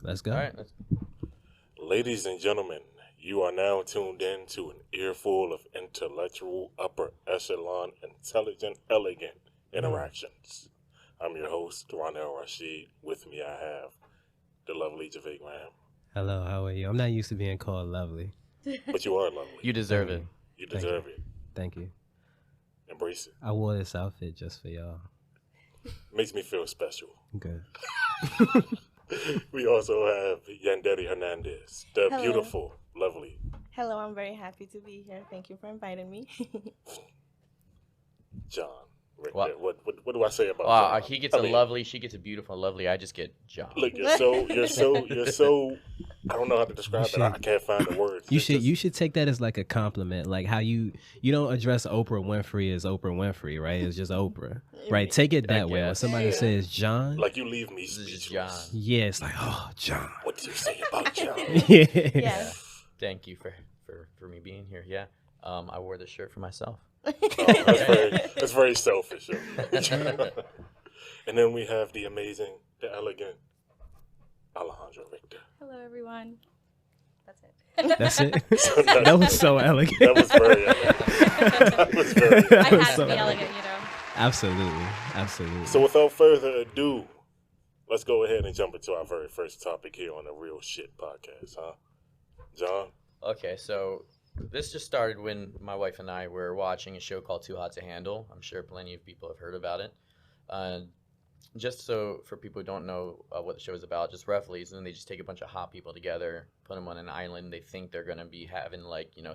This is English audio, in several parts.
Let's go. All right. Ladies and gentlemen, you are now tuned in to an earful of intellectual, upper echelon, intelligent, elegant interactions. I'm your host, Ronell Rashid. With me, I have the lovely Javay Graham. Hello, how are you? I'm not used to being called lovely. But you are lovely. You deserve it. You deserve it. Thank you. Embrace it. I wore this outfit just for y'all. Makes me feel special. Good. We also have Yandere Hernandez, the Hello. beautiful, lovely. Hello, I'm very happy to be here. Thank you for inviting me. John. Right Wow. there. What do I say about John? He gets lovely, she gets a beautiful, lovely. I just get John. Look, you're so. I don't know how to describe it. I can't find the words. You should take that as like a compliment, like how you don't address Oprah Winfrey as Oprah Winfrey, right? It's just Oprah, right? Take it that way. When somebody says John, like you leave me This is speechless. John. yeah, it's like, oh, John. What do you say about John? Yeah. Yeah. Thank you for me being here. Yeah. I wore this shirt for myself. That's very selfish. And then we have the amazing, the elegant Alejandro Victor. Hello, everyone. That's it. That's it. That was so elegant. That was very elegant. That was very That I was had so to be elegant, you know. Absolutely. So without further ado, let's go ahead and jump into our very first topic here on the Real Shit podcast, huh? John? Okay, so this just started when my wife and I were watching a show called Too Hot to Handle. I'm sure plenty of people have heard about it. Just so for people who don't know what the show is about, just roughly, is then they just take a bunch of hot people together, put them on an island. They think they're going to be having,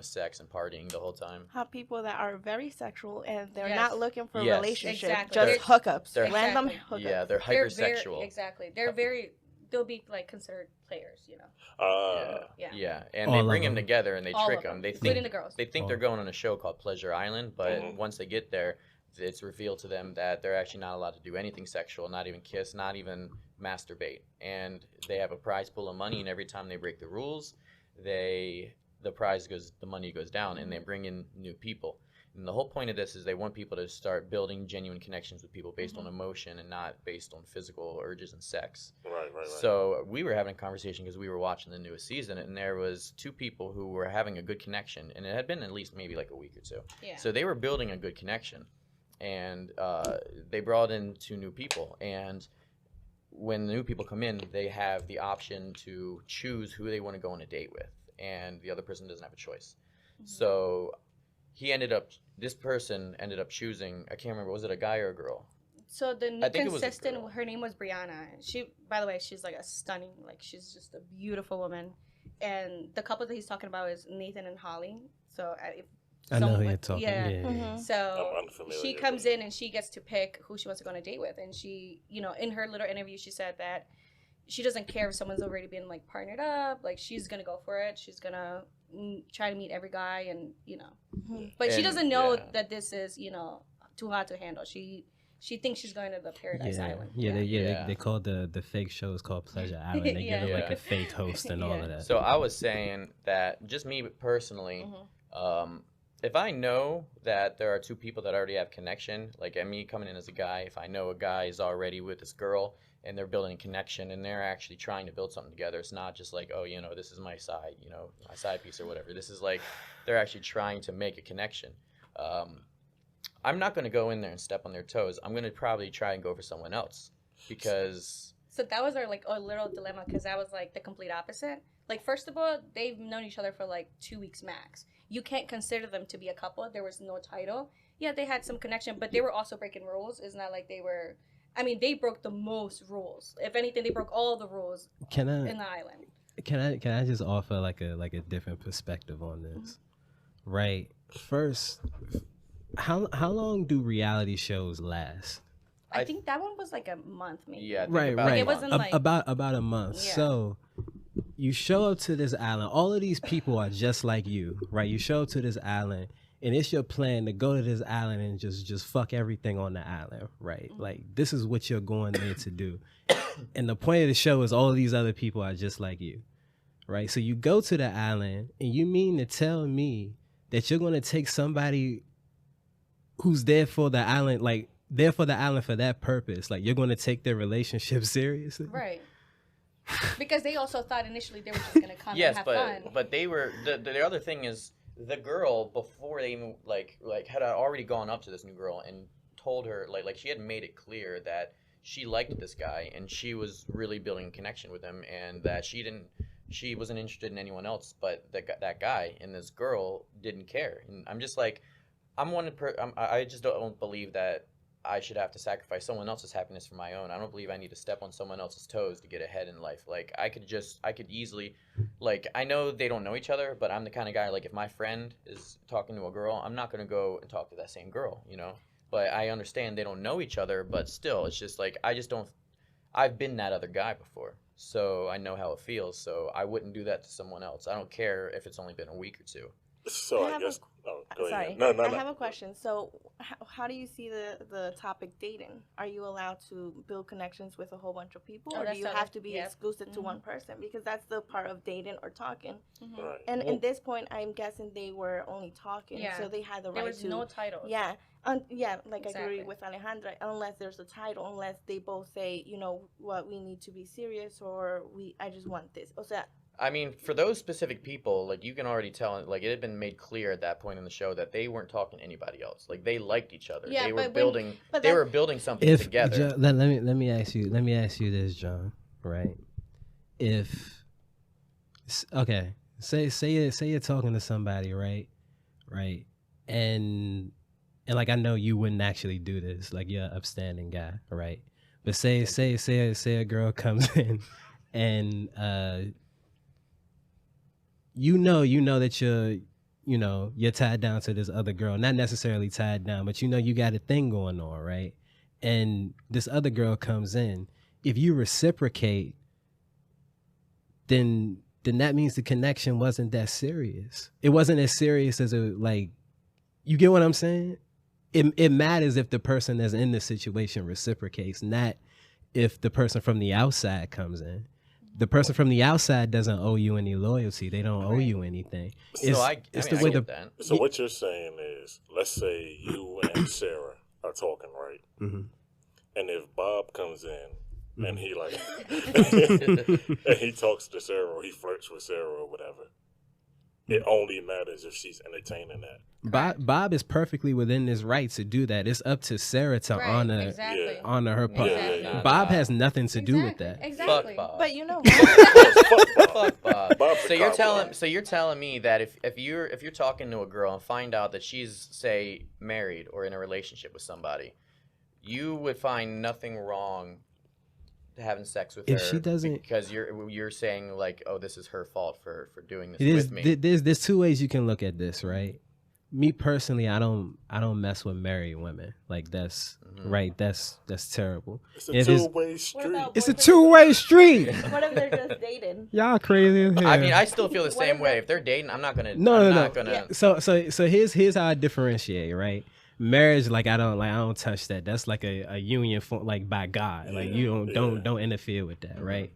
sex and partying the whole time. Hot people that are very sexual and they're Yes. not looking for Yes. relationships, Exactly. just hookups, they're- random Exactly. hookups. Yeah, they're hypersexual. Exactly. They'll be considered players, you know. Yeah. Yeah, and All they of bring them them. together and they All trick of them. them, including the girls. They think they're going on a show called Pleasure Island, but once they get there, it's revealed to them that they're actually not allowed to do anything sexual, not even kiss, not even masturbate. And they have a prize pool of money, and every time they break the rules, the money goes down, and they bring in new people. And the whole point of this is they want people to start building genuine connections with people based on emotion and not based on physical urges and sex. Right. So we were having a conversation because we were watching the newest season, and there was two people who were having a good connection, and it had been at least maybe like a week or two. Yeah. So they were building a good connection, and they brought in two new people. And when the new people come in, they have the option to choose who they want to go on a date with, and the other person doesn't have a choice. So this person ended up choosing, I can't remember, was it a guy or a girl? So the new I think it was a consistent, girl. her name was Brianna. She, by the way, she's like a stunning, she's just a beautiful woman. And the couple that he's talking about is Nathan and Holly. So I know who you're talking. Mm-hmm. So I'm unfamiliar she with comes it. in and she gets to pick who she wants to go on a date with. And she, in her little interview, she said that she doesn't care if someone's already been partnered up. She's gonna go for it. She's gonna try to meet every guy, and But she And, doesn't know yeah. that this is too hot to handle. She thinks she's going to the Paradise Island. They call the fake show is called Pleasure Island. They get Yeah. like a fake host and all of that. So I was saying that just me personally, if I know that there are two people that already have connection, like me coming in as a guy, if I know a guy is already with this girl and they're building a connection and they're actually trying to build something together, it's not just like, oh, this is my side, my side piece or whatever. This is they're actually trying to make a connection. I'm not going to go in there and step on their toes. I'm going to probably try and go for someone else because... So that was our little dilemma, because that was the complete opposite. First of all, they've known each other for 2 weeks max. You can't consider them to be a couple. There was no title. Yeah, they had some connection, but they were also breaking rules. It's not like they were... I mean, they broke the most rules. If anything, they broke all the rules in the island. Can I just offer a different perspective on this? Right. First, how long do reality shows last? I think that one was a month, maybe. Yeah, I think Right. about It a month. wasn't about a month. Yeah. So you show up to this island. All of these people are just like you, right? You show up to this island, and it's your plan to go to this island and just fuck everything on the island, right? This is what you're going there to do. And the point of the show is all of these other people are just like you, right? So you go to the island, and you mean to tell me that you're going to take somebody who's there for the island, for that purpose. You're going to take their relationship seriously? Right. Because they also thought initially they were just gonna come Yes, and have fun. but they were the other thing is the girl before they even like had already gone up to this new girl and told her like she had made it clear that she liked this guy and she was really building a connection with him and that she wasn't interested in anyone else but that guy, and this girl didn't care. And I'm just like I just don't believe that I should have to sacrifice someone else's happiness for my own. I don't believe I need to step on someone else's toes to get ahead in life. Like I could easily, like I know they don't know each other, but I'm the kind of guy like if my friend is talking to a girl, I'm not gonna go and talk to that same girl, you know. But I understand they don't know each other, but still, it's just like I just don't. I've been that other guy before, so I know how it feels. So I wouldn't do that to someone else. I don't care if it's only been a week or two. So I have guess. Go Sorry, ahead. No. I have a question. So, how do you see the topic dating? Are you allowed to build connections with a whole bunch of people, Oh, or do that's you totally- have to be yeah. exclusive to one person? Because that's the part of dating or talking. Right. And in this point, I'm guessing they were only talking, Yeah. so they had the There right was to. no title. Yeah, like I Exactly. agree with Alejandra. Unless there's a title, unless they both say, you know, what we need to be serious, or I just want this. O sea, I mean, for those specific people, like you can already tell, like it had been made clear at that point in the show that they weren't talking to anybody else. Like they liked each other. Yeah, they were but building. but They that- were building something If together. let me ask you this, John. Right? If okay, say you're talking to somebody, right? And like I know you wouldn't actually do this, like you're an upstanding guy, right? But say a girl comes in and you know that you're tied down to this other girl, not necessarily tied down, but you got a thing going on, right? And this other girl comes in. If you reciprocate, then that means the connection wasn't that serious. It wasn't as serious as you get what I'm saying? It matters if the person that's in the situation reciprocates, not if the person from the outside comes in. The person from the outside doesn't owe you any loyalty. They don't owe you anything. So I it's mean, the way I get that. So what you're saying is, let's say you and Sarah are talking, right? Mhm. And if Bob comes in and he like, Mhm. and he talks to Sarah or he flirts with Sarah or whatever, it only matters if she's entertaining that. Bob is perfectly within his right to do that. It's up to Sarah to Right, honor exactly. Yeah. honor her part. Yeah. Bob has nothing to do with Exactly, that. Exactly. Fuck Bob. but you know, Fuck Bob. Bob's So a you're cowboy. telling me that if you're talking to a girl and find out that she's say married or in a relationship with somebody, you would find nothing wrong having sex with If her she doesn't- because you're saying like, oh, this is her fault for doing this There's, with me. there's two ways you can look at this, right? Me personally, I don't mess with married women. Like that's right. That's terrible. It's a If it's- two-way street. about It's a boyfriend- 2-way street. what if they're just dating? Y'all crazy as hell. I mean, I still feel the What same is way. that? If they're dating, I'm not gonna. No. I'm not gonna. So here's how I differentiate, right? Marriage, like I don't touch that. That's like a union form, like by God. Like you don't interfere with that, right?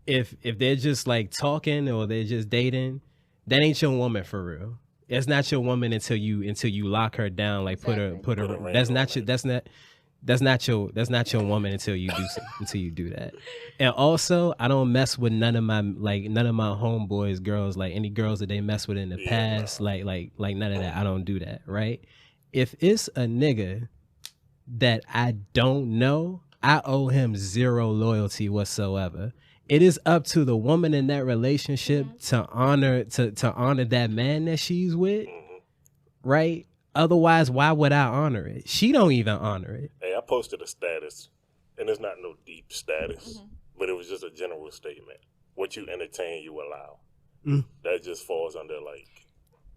If they're just like talking or they're just dating, that ain't your woman for real. It's not your woman until you lock her down, like put her. Put a ring That's on not it. your. That's not your woman until you do that. And also, I don't mess with none of my homeboys girls, like any girls that they mess with in the past, like none of that. I don't do that, right? If it's a nigga that I don't know, I owe him zero loyalty whatsoever. It is up to the woman in that relationship to honor that man that she's with, right? Otherwise, why would I honor it? She don't even honor it. Hey, I posted a status, and it's not no deep status, but it was just a general statement. What you entertain, you allow. That just falls under like.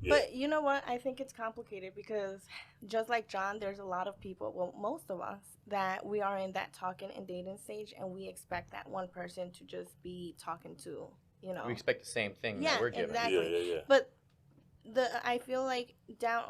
Yeah. But you know what? I think it's complicated because just like John, there's a lot of people, well, most of us, that we are in that talking and dating stage, and we expect that one person to just be talking to, you know. We expect the same thing Yeah, that we're given. exactly. Yeah. But I feel like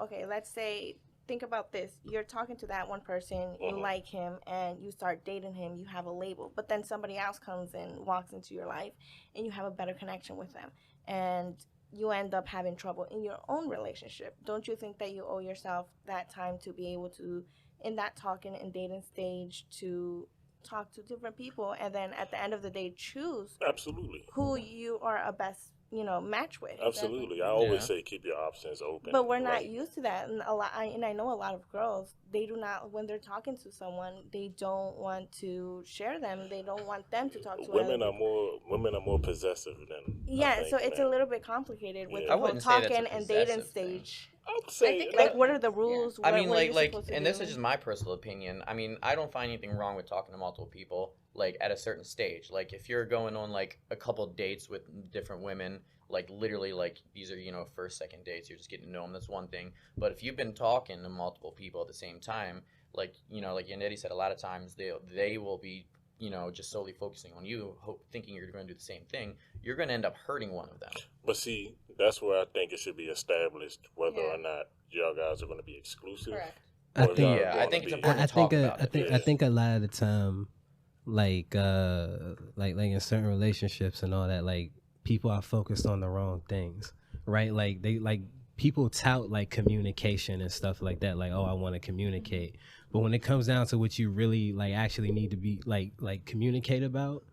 okay, let's say, think about this. You're talking to that one person, you like him, and you start dating him, you have a label. But then somebody else comes and walks into your life, and you have a better connection with them. And you end up having trouble in your own relationship. Don't you think that you owe yourself that time to be able to, in that talking and dating stage, to talk to different people, and then at the end of the day, choose Absolutely. who you are a best, match with. Absolutely. I always say keep your options open. But we're not Like, used to that, and I know a lot of girls. They do not, when they're talking to someone, they don't want to share them. They don't want them to talk to women other are more possessive than Yeah, I think, so it's man. a little bit complicated with Yeah. the I whole wouldn't say that's a talking and dating possessive thing. stage. I would say think, Like, what are the rules? I mean, what are you like, supposed to and do? this is just my personal opinion. I mean, I don't find anything wrong with talking to multiple people, like, at a certain stage. Like, if you're going on, like, a couple dates with different women, like, literally, like, these are, first, second dates, you're just getting to know them, that's one thing. But if you've been talking to multiple people at the same time, like, like Yandetti said, a lot of times they will be, just solely focusing on you, thinking you're going to do the same thing, you're going to end up hurting one of them. But see, that's where I think it should be established whether Yeah. or not y'all guys are going to be exclusive. Correct. I or if think- y'all Yeah, I gonna think it's be- important to talk about it. I think a lot of the time, like in certain relationships and all that, like people are focused on the wrong things, right? Like people tout like communication and stuff like that. Like, oh, I want to communicate, but when it comes down to what you really like actually need to be like communicate about,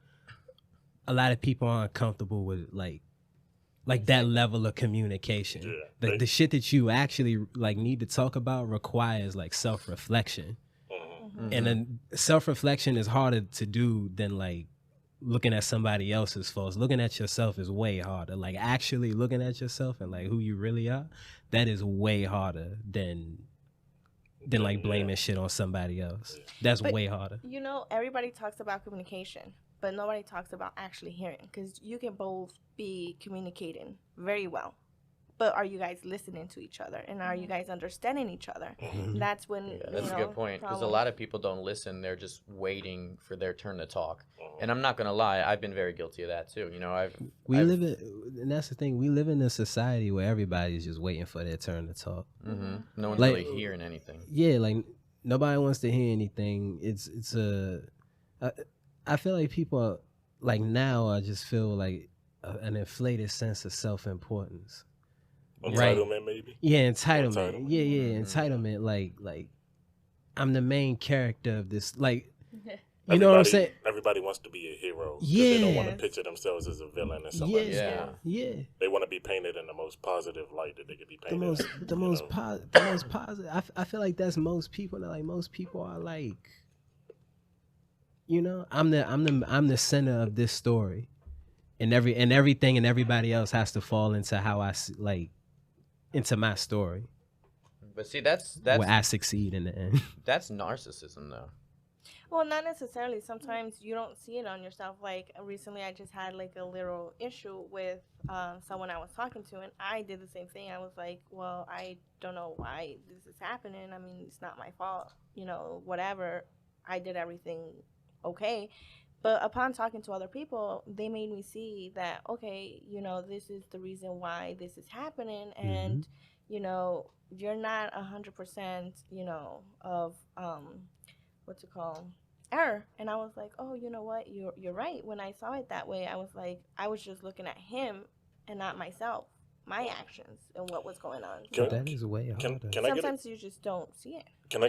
a lot of people aren't comfortable with like that level of communication. Yeah. The shit that you actually like need to talk about requires like self-reflection. Mhm. And then self-reflection is harder to do than like looking at somebody else's faults. Looking at yourself is way harder. Like actually looking at yourself and like who you really are, that is way harder than like blaming shit on somebody else. That's But- way harder. Everybody talks about communication, but nobody talks about actually hearing, because you can both be communicating very well, but are you guys listening to each other, and are you guys understanding each other? That's when Yeah, that's a good point, because a problems- lot of people don't listen. They're just waiting for their turn to talk. And I'm not going to lie, I've been very guilty of that too. And that's the thing, we live in a society where everybody's just waiting for their turn to talk. No one's Like- really hearing anything. Yeah, like nobody wants to hear anything. I feel like people are, like now I just feel like an inflated sense of self-importance. Right. Entitlement, maybe. Yeah, entitlement. Entitlement. Yeah, entitlement. Like I'm the main character of this. Like, you know what I'm saying? Everybody wants to be a hero. 'Cause Yeah. They don't want to picture themselves as a villain or somebody. Yeah. Yeah. They want to be painted in the most positive light that they could be The painted. most positive. I feel like that's most people. Like most people are like, I'm the center of this story, and everything and everybody else has to fall into how I like into my story. But see, that's where I succeed in the end. That's narcissism, though. Well, not necessarily. Sometimes you don't see it on yourself. Like recently, I just had like a little issue with someone I was talking to, and I did the same thing. I was like, well, I don't know why this is happening. I mean, it's not my fault. Whatever. I did everything okay. But upon talking to other people, they made me see that, okay, this is the reason why this is happening. And, you're not 100%, of, what's it called? Error. And I was like, oh, you know what? You're right. When I saw it that way, I was like, I was just looking at him and not myself, my actions and what was going on. That is way harder. Sometimes you just don't see it. Can we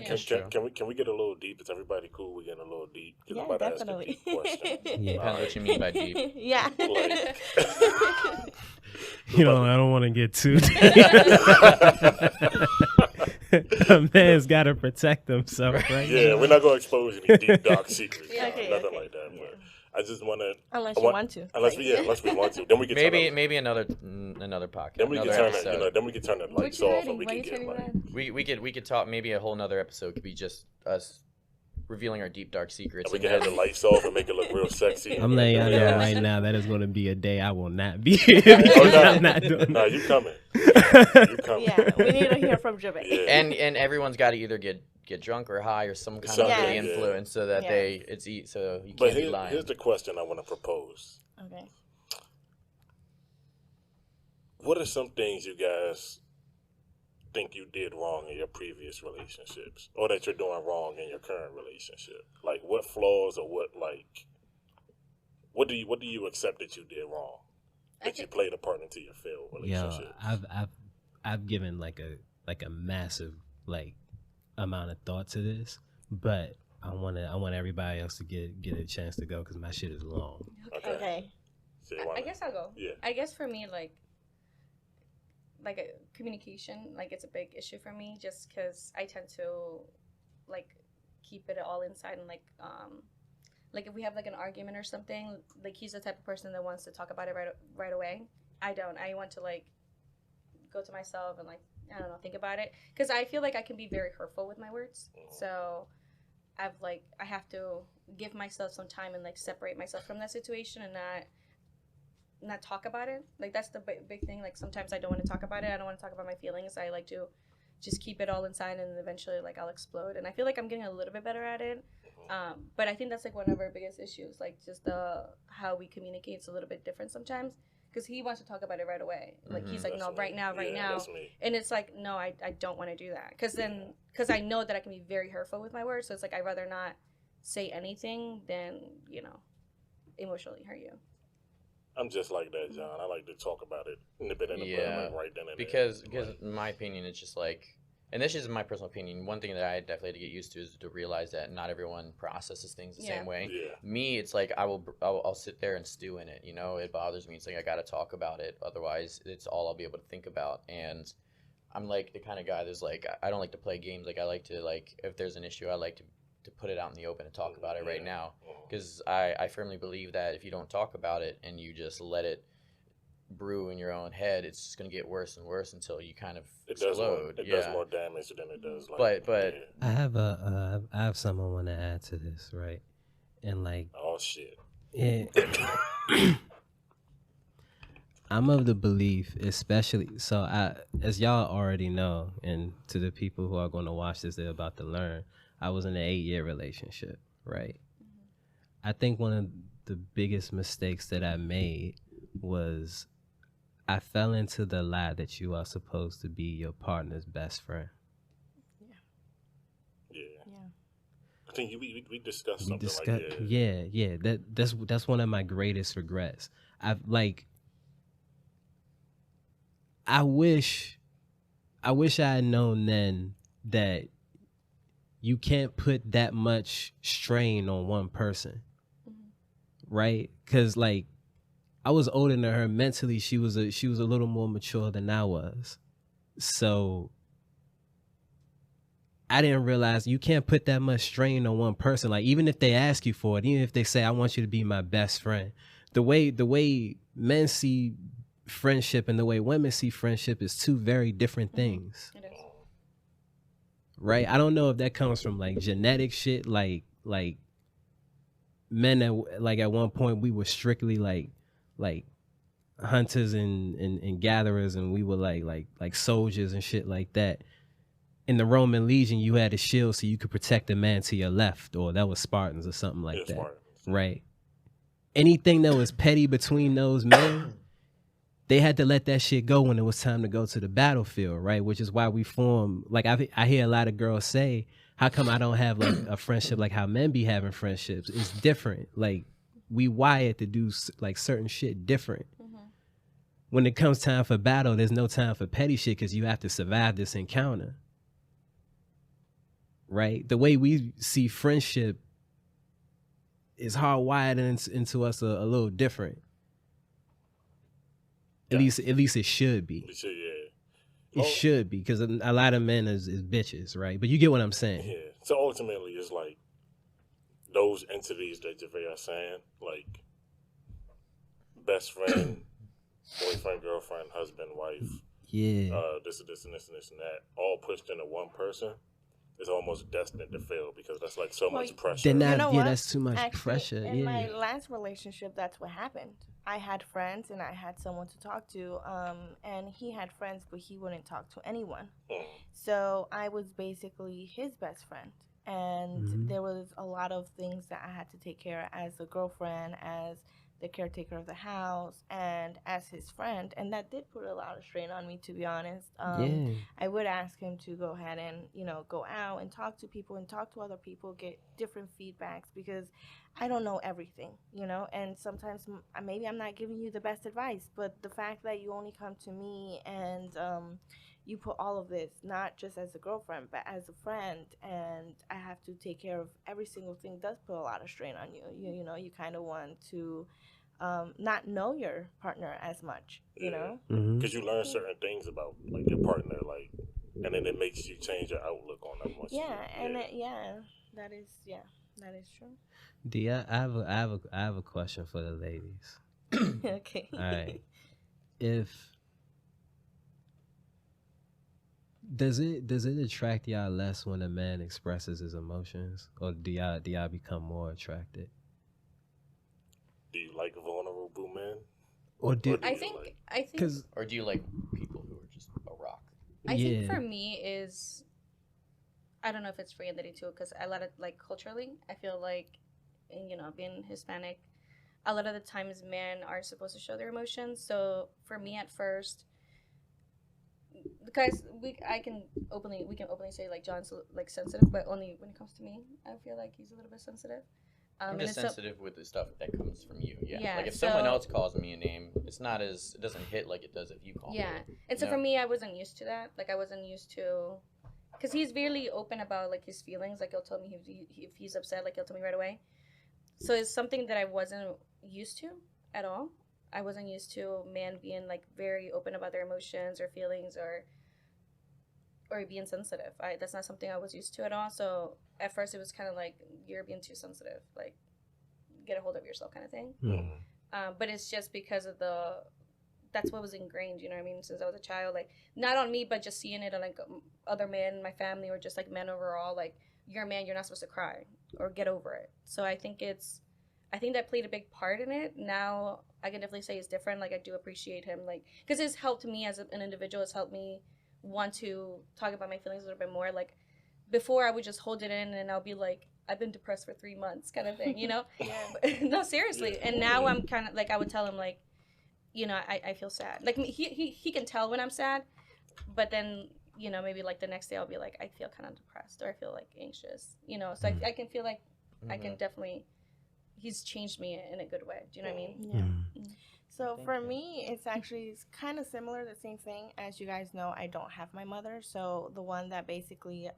get a little deep? Is everybody cool? We getting a little deep. Yeah, I'm about to ask a definitely. deep question. Yeah. Depends what you mean by deep. Yeah. Like, I don't want to get too a man's got to protect himself, right? yeah, we're not gonna expose any deep dark secrets, Okay, nothing okay, like that. yeah. But I just want to. Unless you want to. Unless we want to, then we can Maybe another podcast. Then we can another turn it. episode. Then we can turn the lights off, and we can get like. We could talk. Maybe a whole nother episode could be just us revealing our deep dark secrets. We can have the lights off and make it look real sexy. I'm letting y'all know right now that is going to be a day I will not be here because I'm not doing Nah, that. you coming? You coming? Yeah, we need to hear from Jabe. Yeah. And everyone's got to either get drunk or high or some kind of Something, influence so that so you But can't be lying. here's the question I want to propose. Okay. What are some things you guys think you did wrong in your previous relationships, or that you're doing wrong in your current relationship? Like, what flaws or what do you accept that you did wrong, that you played a part into your failed relationship? I've given like a massive like amount of thought to this, but I want everybody else to get a chance to go because my shit is long. Okay. So I guess I'll go. Yeah. I guess for me, like a communication, like it's a big issue for me, just because I tend to like keep it all inside and like if we have like an argument or something, like he's the type of person that wants to talk about it right away. I don't. I want to like go to myself and like I don't know, think about it, because I feel like I can be very hurtful with my words. So I have to give myself some time and like separate myself from that situation and not talk about it. Like that's the big thing. Like sometimes I don't want to talk about it. I don't want to talk about my feelings. I like to just keep it all inside, and eventually like I'll explode. And I feel like I'm getting a little bit better at it. But I think that's like one of our biggest issues. Like just how we communicate is a little bit different sometimes. Because he wants to talk about it right away. Like he's like, no, right now. And it's like, no, I don't want to do that. Because I know that I can be very hurtful with my words. So it's like I'd rather not say anything than emotionally hurt you. I'm just like that, John. I like to talk about it in the bud, like right then and because in my opinion, it's just like, and this is my personal opinion. One thing that I definitely had to get used to is to realize that not everyone processes things the same way. Yeah. Me, it's like I'll sit there and stew in it. It bothers me. It's like I got to talk about it. Otherwise, it's all I'll be able to think about. And I'm like the kind of guy that's like I don't like to play games. Like I like to if there's an issue, I like to put it out in the open and talk about it right now. Because I firmly believe that if you don't talk about it and you just let it brew in your own head, it's just going to get worse and worse until you kind of explode. It does more damage than it does. But I have something I want to add to this, right? And like, oh shit, I'm of the belief, especially as y'all already know, and to the people who are going to watch this, they're about to learn. I was in an 8-year relationship, right? I think one of the biggest mistakes that I made was I fell into the lie that you are supposed to be your partner's best friend. Yeah. I think we discussed something like that. Yeah. That's one of my greatest regrets. I wish I had known then that you can't put that much strain on one person, right? Because like I was older than her mentally. She was a little more mature than I was, so I didn't realize you can't put that much strain on one person. Like even if they ask you for it, even if they say I want you to be my best friend, the way men see friendship and the way women see friendship is two very different things. It is. Right? I don't know if that comes from like genetic shit, like men that like at one point we were strictly like hunters and gatherers, and we were like soldiers and shit like that. In the Roman Legion, you had a shield so you could protect the man to your left, or that was Spartans or something like that. Spartans. Right? Anything that was petty between those men, they had to let that shit go when it was time to go to the battlefield, right? Which is why we form, like I hear a lot of girls say, how come I don't have like a friendship like how men be having friendships? It's different. Like we wired to do like certain shit different. When it comes time for battle, there's no time for petty shit because you have to survive this encounter. Right? The way we see friendship is hardwired into us a little different. At least it should be. It should be, because a lot of men is bitches, right? But you get what I'm saying. Yeah. So ultimately, it's like those entities that Javay are saying, like best friend, boyfriend, girlfriend, husband, wife. Yeah. This and this and this and this and that, all pushed into one person. Is almost destined to fail because that's like so much pressure. That's too much pressure. In my last relationship, that's what happened. I had friends and I had someone to talk to, and he had friends, but he wouldn't talk to anyone. So I was basically his best friend, and there was a lot of things that I had to take care of as a girlfriend, as the caretaker of the house, and as his friend, and that did put a lot of strain on me, to be honest. I would ask him to go ahead and go out and talk to people and talk to other people, get different feedbacks, because I don't know everything, and sometimes maybe I'm not giving you the best advice, but the fact that you only come to me and you put all of this, not just as a girlfriend, but as a friend, and I have to take care of every single thing, does put a lot of strain on you. You know, you kind of want to not know your partner as much, you know? Mm-hmm. Because you learn certain things about like your partner, like, and then it makes you change your outlook on them. Once Yeah, you, and that is true. D, I have a question for the ladies. Okay. All right. If does it attract y'all less when a man expresses his emotions, or do y'all become more attracted? do you like vulnerable men? Or do Or do you like? I think because Or do you like people who are just a rock? I think yeah. for me is, I don't know if it's for Anthony too, because a lot of like culturally, I feel like, you know, being Hispanic, a lot of the times men are supposed to show their emotions. So for me at first, guys, we can openly say like John's like sensitive, but only when it comes to me, I feel like he's a little bit sensitive. I'm And just it's sensitive with the stuff that comes from you. Yeah. Yeah, Like if someone so- else calls me a name, it's not as it doesn't hit like it does if you call me. Yeah, and so No. for me, I wasn't used to that. Like I wasn't used to, because he's really open about like his feelings. Like he'll tell me if he's upset, like he'll tell me right away. So it's something that I wasn't used to at all. I wasn't used to men being like very open about their emotions or feelings or being sensitive. That's not something I was used to at all. So at first it was kind of like, you're being too sensitive. Like get a hold of yourself kind of thing. But it's just because of that's what was ingrained, you know what I mean, since I was a child. Like not on me, but just seeing it on like other men in my family or just like men overall. Like you're a man, you're not supposed to cry or get over it. So I think that played a big part in it. Now I can definitely say it's different. Like I do appreciate him, like because it's helped me as an individual. It's helped me want to talk about my feelings a little bit more. Like before I would just hold it in and I'll be like, I've been depressed for 3 months kind of thing, you know? No, seriously. And now I'm kind of like, I would tell him like, you know, I feel sad. Like he can tell when I'm sad, but then, you know, maybe like the next day I'll be like, I feel kind of depressed or I feel like anxious, you know? So I can feel like I can definitely, he's changed me in a good way. Do you know what I mean? Yeah. So for me, it's actually kind of similar, the same thing. As you guys know, I don't have my mother, so the one that basically,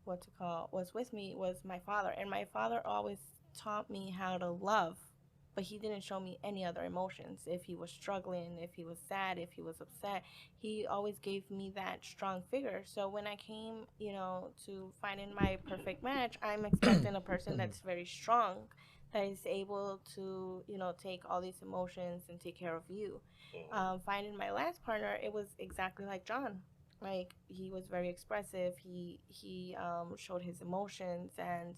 was with me was my father, and my father always taught me how to love, but he didn't show me any other emotions. If he was struggling, if he was sad, if he was upset, he always gave me that strong figure. So when I came, you know, to finding my perfect match, I'm expecting a person that's very strong, that is able to, you know, take all these emotions and take care of you. Finding my last partner, it was exactly like John. Like he was very expressive. He showed his emotions, and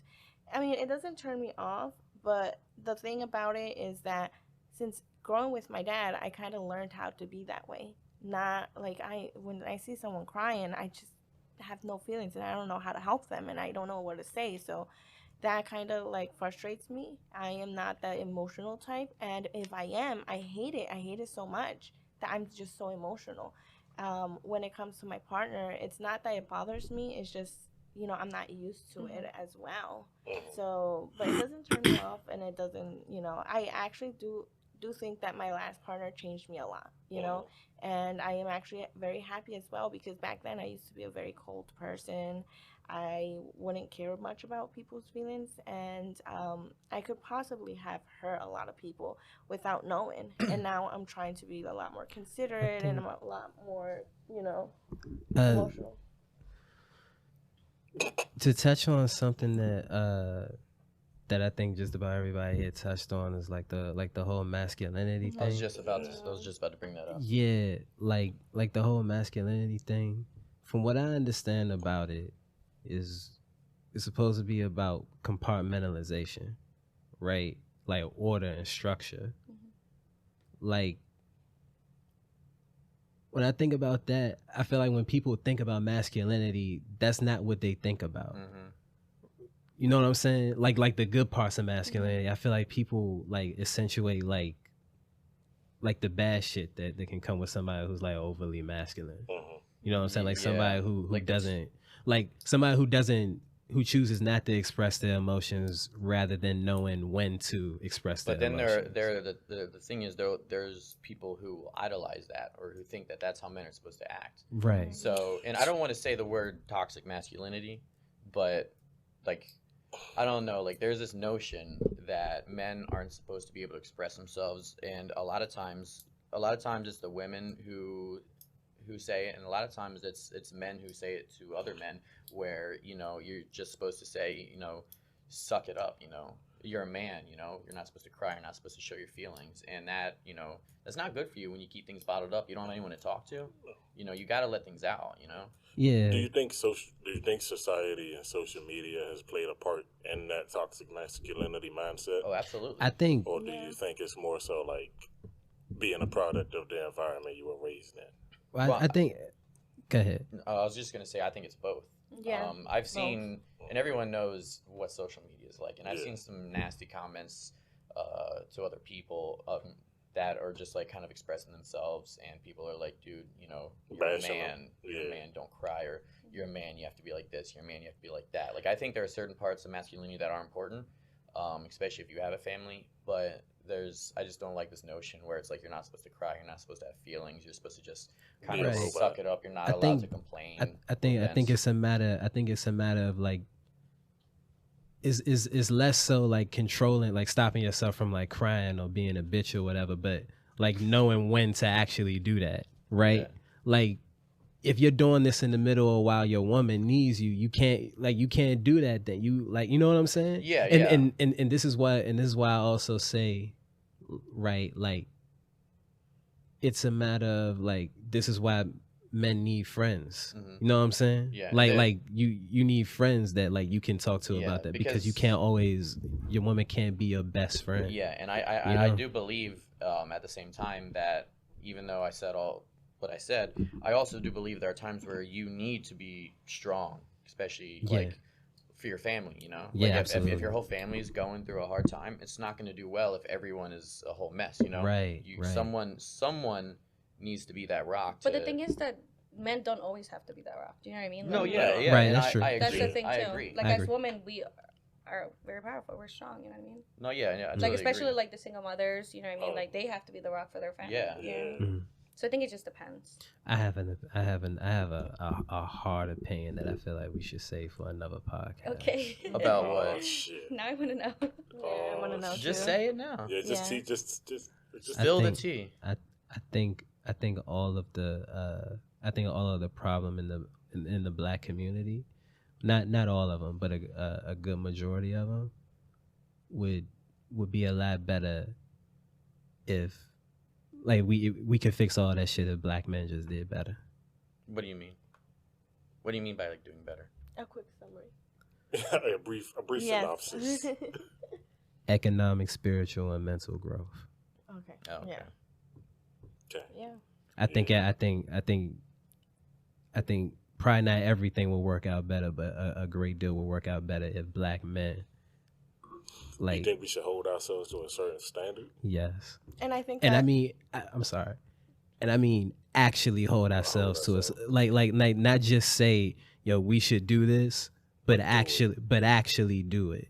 I mean, it doesn't turn me off. But the thing about it is that since growing with my dad, I kind of learned how to be that way. Not like when I see someone crying, I just have no feelings and I don't know how to help them and I don't know what to say. So that kind of like frustrates me. I am not that emotional type, and if I am, I hate it. I hate it so much that I'm just so emotional. When it comes to my partner, it's not that it bothers me. It's just, you know, I'm not used to it as well. So, but it doesn't turn me off, and it doesn't, you know, I actually do think that my last partner changed me a lot, you know, and I am actually very happy as well, because back then I used to be a very cold person. I wouldn't care much about people's feelings, and I could possibly have hurt a lot of people without knowing. And now I'm trying to be a lot more considerate and I'm a lot more, you know, emotional. To touch on something that I think just about everybody here touched on is like the whole masculinity I was thing. just about to bring that up. Yeah, like the whole masculinity thing. From what I understand about it, is it's supposed to be about compartmentalization, right? Like order and structure. Like when I think about that, I feel like when people think about masculinity, that's not what they think about. You know what I'm saying? Like the good parts of masculinity. I feel like people like accentuate like the bad shit that can come with somebody who's like overly masculine. You know what I'm saying? Like somebody who Like doesn't like somebody who doesn't who chooses not to express their emotions rather than knowing when to express their But then emotions. the thing is, though, there's people who idolize that or who think that that's how men are supposed to act. Right. So, and I don't want to say the word toxic masculinity, but like, I don't know, like there's this notion that men aren't supposed to be able to express themselves, and a lot of times it's the women who say it, and a lot of times it's men who say it to other men, where you're just supposed to say, suck it up, you're a man, you're not supposed to cry, you're not supposed to show your feelings, and that that's not good for you when you keep things bottled up. You don't have anyone to talk to. You got to let things out. Yeah. Do you think society and social media has played a part in that toxic masculinity mindset? Oh, absolutely. I think. Or do you think it's more so like being a product of the environment you were raised in? I think. Go ahead. I was just gonna say I think it's both. Yeah. I've seen, and everyone knows what social media is like, and I've seen some nasty comments to other people that are just like kind of expressing themselves, and people are like, dude, you're a man, don't cry, or you're a man, you have to be like this, you're a man, you have to be like that. Like, I think there are certain parts of masculinity that are important, especially if you have a family, but I just don't like this notion where it's like you're not supposed to cry, you're not supposed to have feelings, you're supposed to just kind of suck it up, you're not allowed to complain. I think it's a matter of like is less so like controlling, like stopping yourself from like crying or being a bitch or whatever, but like knowing when to actually do that, right? Yeah. Like if you're doing this in the middle of while your woman needs you, you can't do that. Then you know what I'm saying? Yeah. And this is why I also say, right, like it's a matter of like this is why men need friends. Mm-hmm. You know what I'm saying? Yeah. Like you need friends that like you can talk to about that, because you can't always, your woman can't be your best friend. Yeah, and I do believe at the same time that even though I said all what I said, I also do believe there are times where you need to be strong, especially like for your family, Yeah, like absolutely. if your whole family is going through a hard time, it's not going to do well if everyone is a whole mess, Right. Someone needs to be that rock. But the thing is that men don't always have to be that rock. Do you know what I mean? No, Like, yeah, Right, and that's true. I agree. That's the thing too. I agree. Like I as agree. women, we are very powerful. We're strong. You know what I mean? No, yeah, I Like totally especially agree. like the single mothers. You know what I mean? Like they have to be the rock for their family. Yeah. You know what I mean? Mhm. So I think it just depends. I have a hard opinion that I feel like we should save for another podcast. Okay. About Oh, what? shit. Now I want to know. Yeah, I want to know Just too. say it now. Yeah, just Yeah. just Spill the think- tea. I think all of the problem in the black community, not all of them, but a good majority of them would be a lot better if like we could fix all that shit if black men just did better. What do you mean? What do you mean by like doing better? A quick summary. a brief synopsis. Economic, spiritual, and mental growth. Okay. Oh, okay. Okay. Yeah. I think probably not everything will work out better, but a great deal will work out better if black men You think we should hold ourselves to a certain standard? yes. And I think And that, I mean, I'm sorry. And I mean, actually hold ourselves to us, like not just say, yo, we should do this, but actually do it.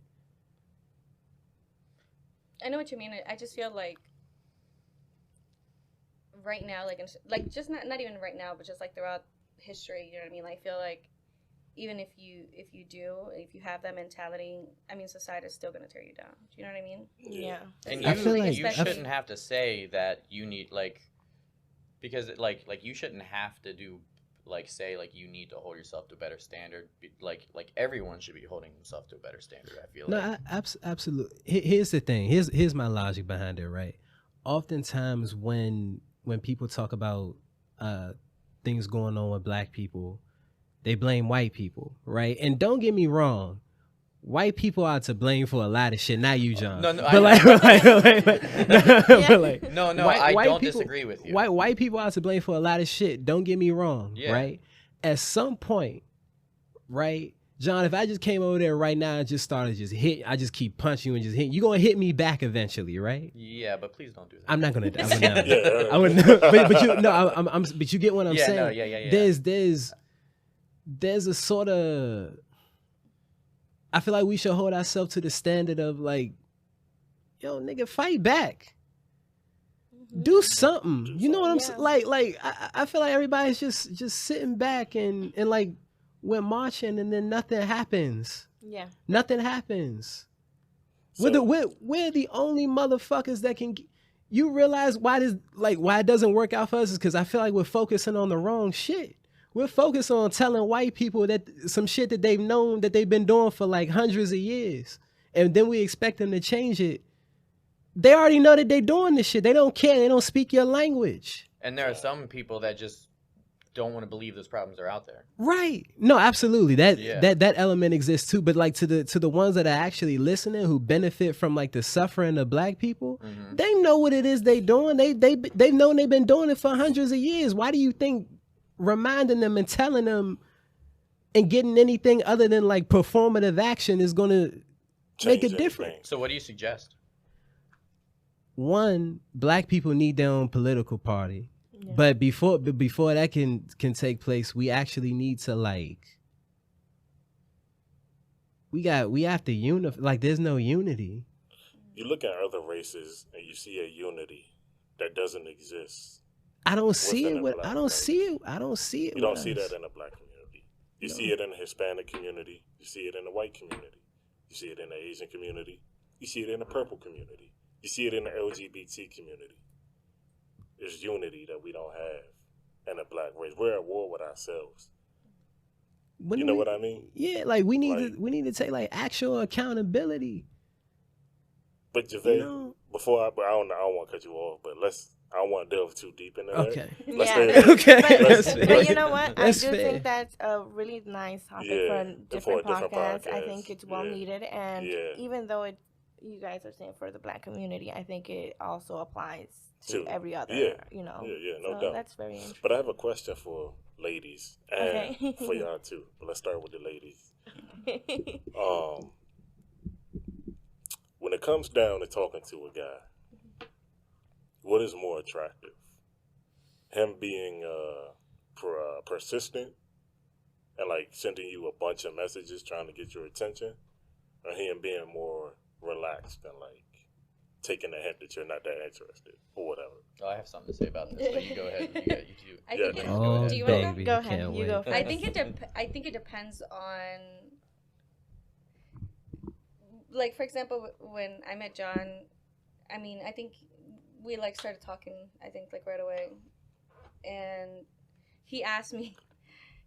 I know what you mean. I just feel like right now, like just not even right now, but just like throughout history, you know what I mean? Like, I feel like even if you have that mentality, I mean, society is still gonna tear you down. Do you know what I mean? yeah. And I feel like- you shouldn't have to say that you need because like you shouldn't have to do say you need to hold yourself to a better standard. Like everyone should be holding themselves to a better standard. I feel No, like. absolutely. Here's the thing. Here's my logic behind it. Right. Oftentimes when people talk about things going on with black people, they blame white people, right? And don't get me wrong, white people are to blame for a lot of shit. Not you, John. No, but No, white I don't people- disagree with you. White people are to blame for a lot of shit. Don't get me wrong, Yeah. right? At some point, right, John, if I just came over there right now and just started I just keep punching you and just hitting, you gonna hit me back eventually, right? Yeah, but please don't do that. I'm not gonna. Yeah. I would never. But you no, I'm. But you get what I'm Yeah, saying. no, yeah. There's a sort of I feel like we should hold ourselves to the standard of like, yo, nigga, fight back. Do something. You know what I'm saying? Like I feel like everybody's just sitting back and like we're marching and then nothing happens. Yeah. Nothing happens. So, We're the only motherfuckers that can. You realize why it doesn't work out for us is because I feel like we're focusing on the wrong shit. We're focused on telling white people that some shit that they've known that they've been doing for like hundreds of years, and then we expect them to change it. They already know that they're doing this shit. They don't care. They don't speak your language. And there are some people that just don't want to believe those problems are out there. Right. No, absolutely. That element exists too. But like to the ones that are actually listening who benefit from like the suffering of black people, they know what it is they doing. They've known they've been doing it for hundreds of years. Why do you think reminding them and telling them and getting anything other than like performative action is going to make a difference? So what do you suggest? One, black people need their own political party. Yeah. But before that can take place, we actually need to like we have to unify. Like there's no unity. You look at other races and you see a unity that doesn't exist. I don't see it. I don't see it. You don't see that in the black community. You see it in the Hispanic community. You see it in the white community. You see it in the Asian community. You see it in the purple community. You see it in the LGBT community. There's unity that we don't have in the black race. We're at war with ourselves. You know what I mean? Yeah, like we need to take like actual accountability. But Javay, before I don't want to cut you off, but I don't want to delve too deep into that. Okay. But you know what? I do think that's a really nice topic for a different podcast. I think it's well needed, and even though you guys are saying for the black community, I think it also applies to every other, you know. Yeah, no doubt. That's very interesting. But I have a question for ladies and for y'all too. But let's start with the ladies. When it comes down to talking to a guy, what is more attractive? Him being persistent and like sending you a bunch of messages trying to get your attention, or him being more relaxed and like taking a hint that you're not that interested or whatever? Oh, I have something to say about this, but you go ahead. You do. Do you want to go ahead? You go. I think it depends on, like, for example, when I met John, I mean, I think we like started talking, I think like right away, and he asked me,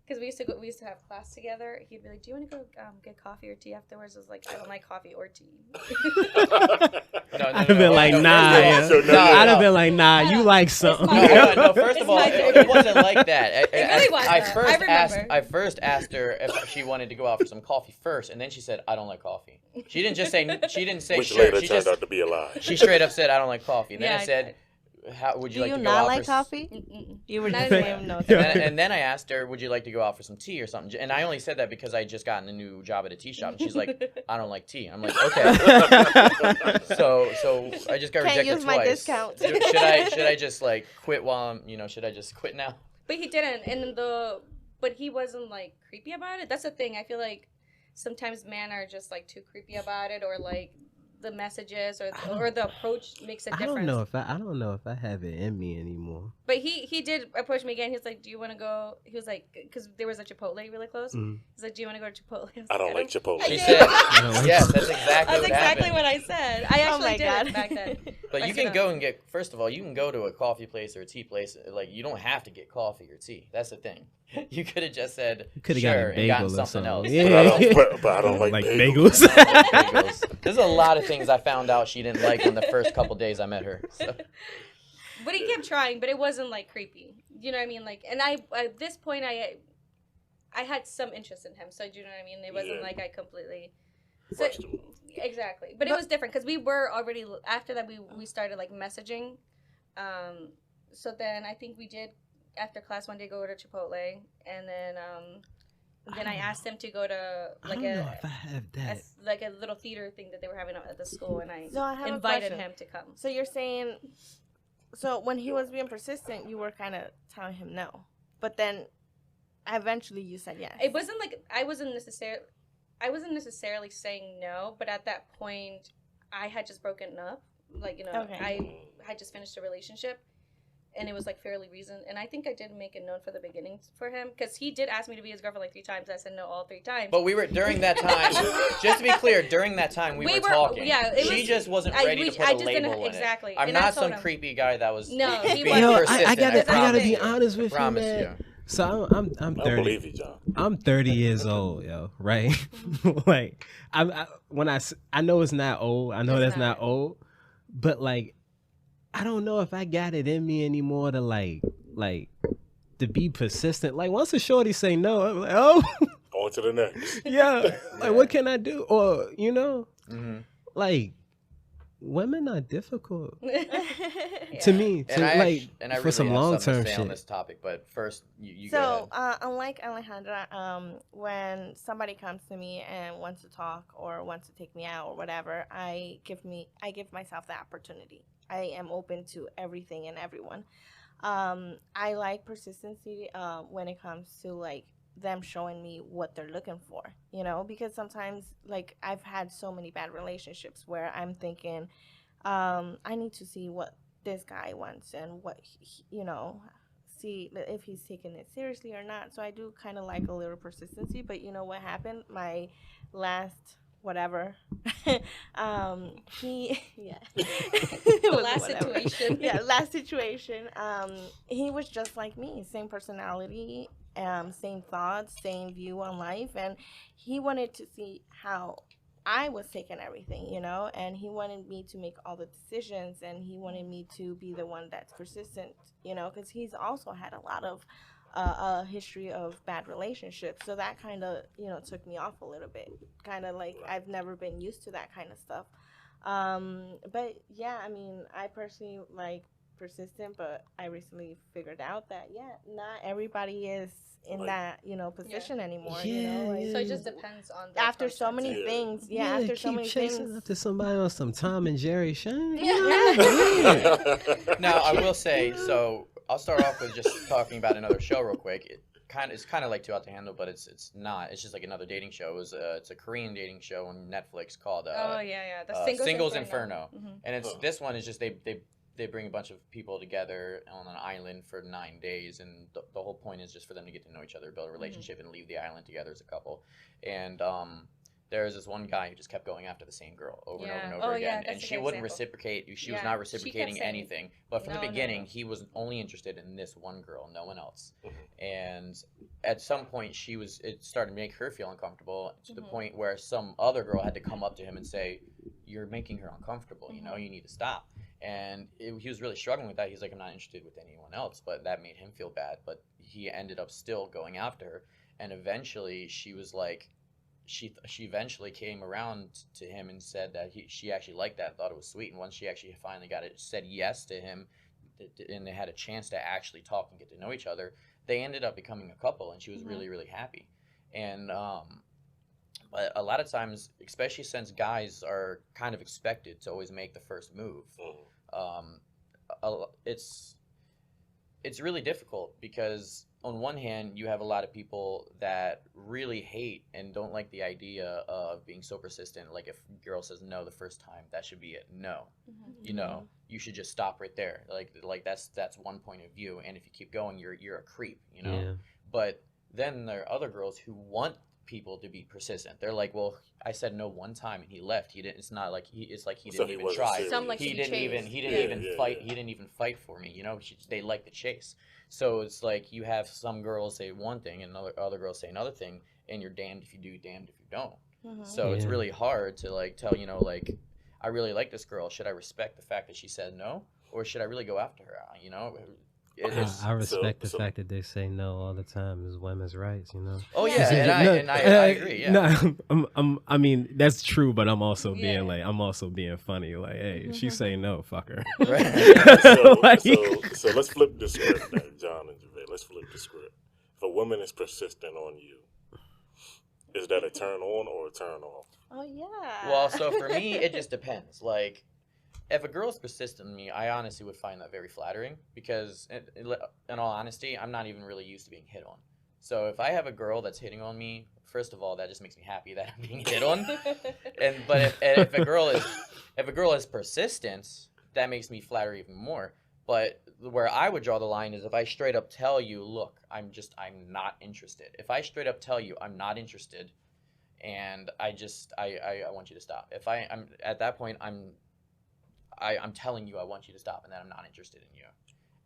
because we used to have class together. He'd be like, "Do you want to go get coffee or tea afterwards?" I was like, "I don't like coffee or tea." I'd have been like, "Nah." I'd have been like, "Nah, you like something." No, first of all, it wasn't like that. It really wasn't. I first asked her if she wanted to go out for some coffee first, and then she said, "I don't like coffee." She didn't say which sure. later turned out to be a lie. She straight up said, "I don't like coffee." And then I said, "How would you like to go out for coffee?" You were just saying no. And then I asked her, "Would you like to go out for some tea or something?" And I only said that because I just gotten a new job at a tea shop, and she's like, "I don't like tea." I'm like, "Okay." so I just got rejected use twice. My discount. Should I just like quit while I'm, should I just quit now? But he didn't, but he wasn't like creepy about it. That's the thing. I feel like sometimes men are just like too creepy about it, or like the messages or the approach makes a difference. I don't know if I have it in me anymore. But he did approach me again. He was like, "Do you want to go?" He was like, because there was a Chipotle really close. He's like, "Do you want to go to Chipotle?" I don't like Chipotle. She said, "Yes, that's exactly what I said." I actually did it back then. But you can go and get. First of all, you can go to a coffee place or a tea place. Like, you don't have to get coffee or tea. That's the thing. You could have just said sure and gotten something else. Yeah. But I don't like bagels. Bagels. There's a lot of things I found out she didn't like in the first couple days I met her. So. But he kept trying, but it wasn't like creepy. You know what I mean? Like, and I at this point I had some interest in him. So do you know what I mean? It wasn't like I completely. So, exactly, but it was different because we were already after that we started like messaging. So then I think we did. After class one day, go to Chipotle, and then I asked him to go to like I don't know if I have that. Like a little theater thing that they were having at the school, and I invited him to come. So you're saying, so when he was being persistent, you were kind of telling him no, but then eventually you said yes. It wasn't like I wasn't necessarily. I wasn't necessarily saying no, but at that point, I had just broken up. Like, you know, Okay. I had just finished a relationship, and it was like fairly recent. And I think I did make it known for the beginning for him, because he did ask me to be his girlfriend like 3 times. I said no all 3 times. But we were during that time. Just to be clear, during that time we were talking. Yeah, she just wasn't ready to put a label in exactly. it. I'm and I not told some him, creepy guy that was. No, he being wasn't. I persistent, gotta be you. honest with you, Promise man. you. So I'm I 30. don't believe you, John. I'm 30 years old, yo, right? Like, I know it's not old. I know It's that's not. not old, but like, I don't know if I got it in me anymore to like to be persistent. Like, once a shorty say no, I'm like, oh, On to the next. yeah. Like, what can I do? Or Mhm. like, women are difficult Yeah. to me. To like and I for really some have long something term to say on shit. this topic, but first you go So, ahead. unlike Alejandra, when somebody comes to me and wants to talk or wants to take me out or whatever, I give myself the opportunity. I am open to everything and everyone. I like persistency when it comes to like them showing me what they're looking for, because sometimes like I've had so many bad relationships where I'm thinking, I need to see what this guy wants and what see if he's taking it seriously or not. So I do kind of like a little persistency. But you know what happened? My last whatever, he yeah, It was last whatever. situation. Yeah, last situation. He was just like me, same personality, same thoughts, same view on life, and he wanted to see how I was taking everything, and he wanted me to make all the decisions, and he wanted me to be the one that's persistent, because he's also had a lot of a history of bad relationships. So that kind of, took me off a little bit. Kind of like I've never been used to that kind of stuff. But yeah, I mean, I personally like persistent, but I recently figured out that not everybody is in that position anymore. Yeah, So it just depends on the After so person. many things, Yeah, after so keep many chasing things. after somebody on some Tom and Jerry Shine. Now I will say, so I'll start off with just talking about another show real quick. It's kind of like Too Out to Handle, but it's not. It's just like another dating show. It's a Korean dating show on Netflix called The Singles Inferno. Mm-hmm. And this one is just they bring a bunch of people together on an island for 9 days, and the whole point is just for them to get to know each other, build a relationship, and leave the island together as a couple. And there's this one guy who just kept going after the same girl over and over and over again, and she wouldn't reciprocate. She was not reciprocating anything. But from the beginning, he was only interested in this one girl, no one else. And at some point, it started to make her feel uncomfortable to the point where some other girl had to come up to him and say, "You're making her uncomfortable. You need to stop." And he was really struggling with that. He's like, "I'm not interested with anyone else," but that made him feel bad. But he ended up still going after her, and eventually she was like, she eventually came around to him and said that she actually liked that, thought it was sweet. And once she actually finally said yes to him, and they had a chance to actually talk and get to know each other, they ended up becoming a couple, and she was really, really happy. And but a lot of times, especially since guys are kind of expected to always make the first move, it's really difficult, because on one hand, you have a lot of people that really hate and don't like the idea of being so persistent. Like, if a girl says no the first time, that should be it. No, you should just stop right there. Like that's one point of view. And if you keep going, you're a creep. Yeah. But then there are other girls who want people to be persistent. They're like, "Well, I said no one time and he left. He didn't. It's not like he didn't even try. He didn't even fight. He didn't even fight for me. They like the chase." So it's like you have some girls say one thing and other girls say another thing, and you're damned if you do, damned if you don't. So it's really hard to like tell, I really like this girl. Should I respect the fact that she said no, or should I really go after her? I respect the fact that they say no all the time is women's rights, Oh yeah, and I agree. Yeah. No, I mean that's true, but I'm also being funny. Like, hey, if she say no, fuck her. Right. So let's flip the script, now, John and Javed. Let's flip the script. If a woman is persistent on you, is that a turn on or a turn off? Oh yeah. Well, so for me, it just depends. Like, if a girl's persistent in me, I honestly would find that very flattering, because in all honesty, I'm not even really used to being hit on. So if I have a girl that's hitting on me, first of all, that just makes me happy that I'm being hit on. But if a girl is persistent, that makes me flatter even more. But where I would draw the line is if I straight up tell you, look, I'm not interested. If I straight up tell you I'm not interested, and I want you to stop. If I'm at that point, I'm telling you I want you to stop and that I'm not interested in you.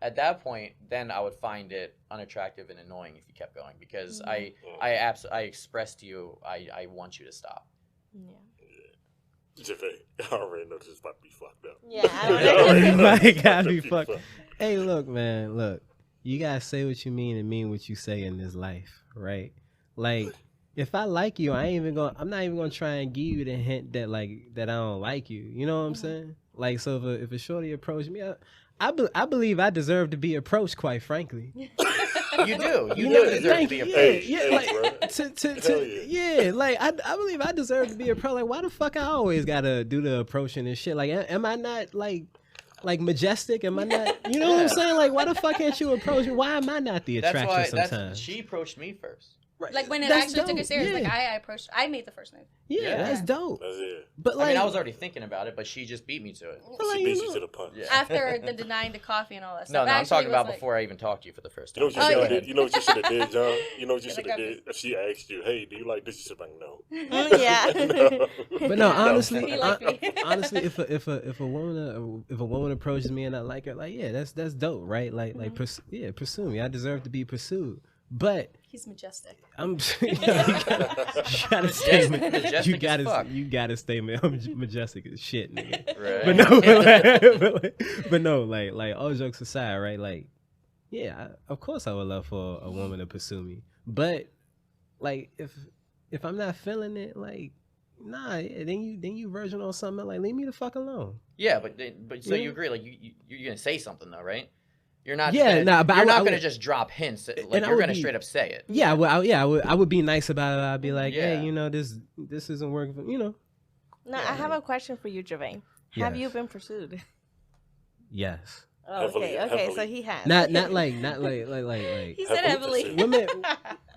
At that point, then I would find it unattractive and annoying if you kept going, because I expressed to you I want you to stop. Yeah. Javay, I already know this is about to be fucked up. Yeah, I don't know. Like, gotta be fucked. Hey, look, man, look. You gotta say what you mean and mean what you say in this life, right? Like, if I like you, I'm not even gonna try and give you the hint that I don't like you. You know what I'm saying? Like, so if a shorty approached me, I believe I deserve to be approached, quite frankly. You do. You do deserve to be approached. Like I believe I deserve to be approached. Like, why the fuck I always gotta do the approaching and shit? Like, am I not like majestic? Am I not? You know what I'm saying? Like, why the fuck can't you approach me? Why am I not the attraction sometimes? She approached me first. Right. Like when it That's actually took dope. it serious, Yeah. like I made the first move. Yeah, that's dope. That's it. But like, I mean, I was already thinking about it, but she just beat me to it. like, She beat you to the punch. Yeah. After the denying the coffee and all that stuff. No, I'm Actually, talking it was about like- before I even talked to you for the first You know time. what you Oh, should have yeah. did? You know what you should have did, John? You know what you Yeah, should they have got did? If she asked you, hey, do you like this? You should be like, no. Yeah. No. But no, honestly, Be like me. honestly, if a woman approaches me and I like her, like, yeah, that's dope, right? Like pursue me. I deserve to be pursued. But He's majestic. I'm you gotta stay Majestic you as gotta fuck. stay I'm majestic as shit, nigga. Right. But no, but no, like all jokes aside, right? Like, yeah, of course I would love for a woman to pursue me, but like if I'm not feeling it, like, nah, yeah, then you version on something like, leave me the fuck alone. Yeah, but so Yeah. you agree? Like you're gonna say something though, right? You're not. Yeah, gonna, nah, but you're I not would- gonna just drop hints. Like and I you're would gonna be- straight up say it. Yeah, I would be nice about it. I'd be like, Yeah. hey, you know, this isn't working for, you know. Now, I have a question for you, Javay. Have Yes. you been pursued? Yes. Oh, okay, Heavily. okay, so he has. Not like He said heavily.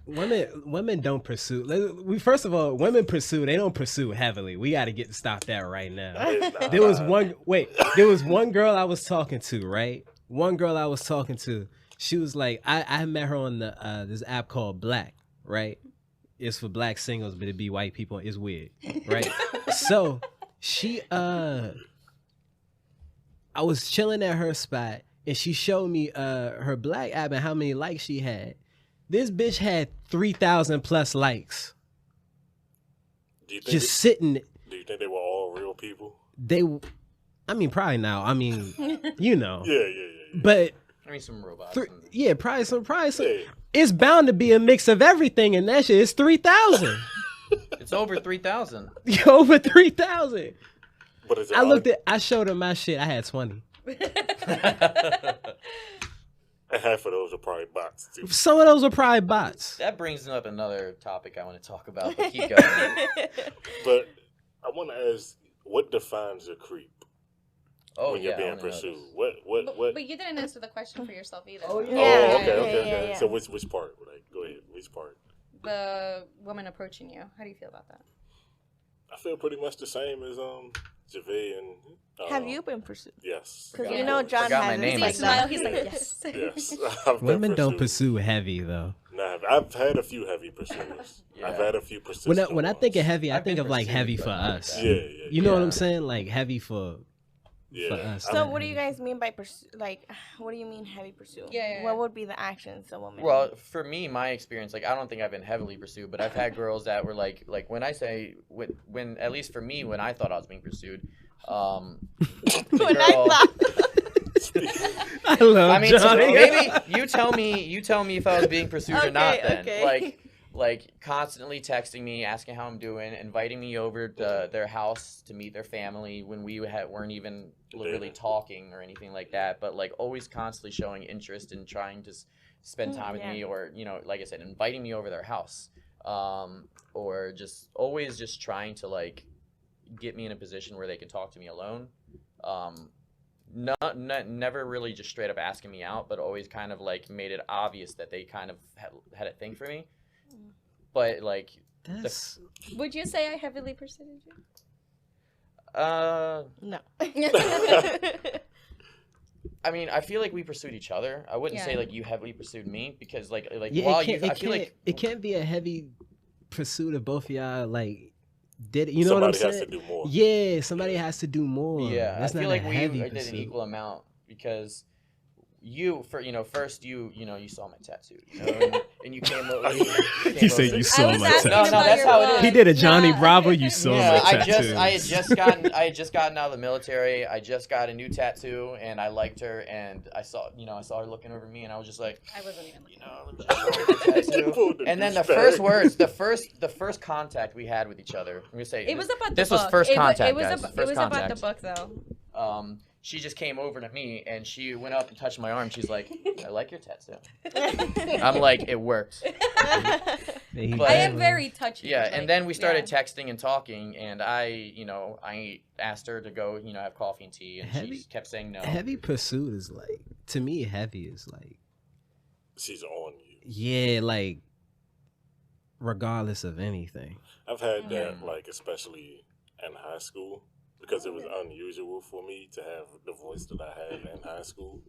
women don't pursue. We first of all, women pursue. They don't pursue heavily. We got to stop that right now. There was one girl I was talking to, right? One girl I was talking to. She was like, I met her on the this app called Black, right? It's for black singles, but it be white people. It's weird, right? So she I was chilling at her spot and she showed me her Black app and how many likes she had. This bitch had 3,000 plus likes. Do you think Just sitting. do you think they were all real people? I mean, probably now. I mean, you know. Yeah. But I mean, some robots. probably some. Yeah. It's bound to be a mix of everything, and that shit is 3,000. It's over 3,000. Over 3,000. But is it I showed her my shit. I had 20. and half of those are probably bots too. Some of those were probably bots. That brings up another topic I want to talk about. But keep going. But I want to ask, what defines a creep Oh when yeah, you're I being wanna know pursued? this. What? But you didn't answer the question for yourself either. Oh, yeah. Oh, Yeah, okay. yeah. So which part? Like, go ahead. Which part? The woman approaching you. How do you feel about that? I feel pretty much the same as Javay and. Have you been pursued? Yes. Because Forgot you my- know John forgot my has name. He like smile. that. He's like, yes. Yes. I've been Women don't pursued. pursue heavy though. Nah, I've had a few heavy pursuers. Yeah. I've had a few persistent When I think of ones. heavy, I I've think been of like pursued, heavy but for not like us. that. Yeah. You know what Yeah. I'm saying? Like heavy for us. So what do you guys mean by pursue? Like, what do you mean heavy pursuit? Yeah. What would be the actions a woman? Well, for me, my experience, like I don't think I've been heavily pursued, but I've had girls that were like when I say when at least for me when I thought I was being pursued, the When I girl- thought- I love I mean, Johnny. maybe you tell me if I was being pursued or not. Then, okay. like constantly texting me, asking how I'm doing, inviting me over to their house to meet their family when we weren't even really talking or anything like that. But like always constantly showing interest in trying to spend time with me, or like I said, inviting me over their house, or just always just trying to like get me in a position where they can talk to me alone. never really just straight up asking me out, but always kind of like made it obvious that they kind of had a thing for me. But like, would you say I heavily pursued you? No. I mean, I feel like we pursued each other. I wouldn't say Yeah. like you heavily pursued me because like Yeah, while I feel like it can't be a heavy pursuit of both of y'all. Like, did you know what I'm Somebody saying? has to do more. Yeah, somebody has to do more. Yeah, That's I feel not like a we heavy did pursuit. an equal amount because first you saw my tattoo, and you came over. He said you saw was my asking tattoo. No, about that's your how it book. is. He did a Johnny Nah. Bravo. You saw Yeah, my tattoo. I had just gotten out of the military. I just got a new tattoo, and I liked her, and I saw her looking over me, and I was just like, I wasn't even looking. let me just show her the tattoo. And then the first contact we had with each other. I'm gonna say It was about the this book. was first contact, it was guys. It First was contact. about the book, though. She just came over to me and she went up and touched my arm. She's like, I like your tattoo. I'm like, it worked. I am very touchy. Yeah, like, and then we started yeah. texting and talking, and I asked her to go, have coffee and tea, and she just kept saying no. Heavy pursuit is like, to me, heavy is like, She's on you. yeah, like, regardless of anything. I've had that, like, especially in high school, because it was unusual for me to have the voice that I had in high school.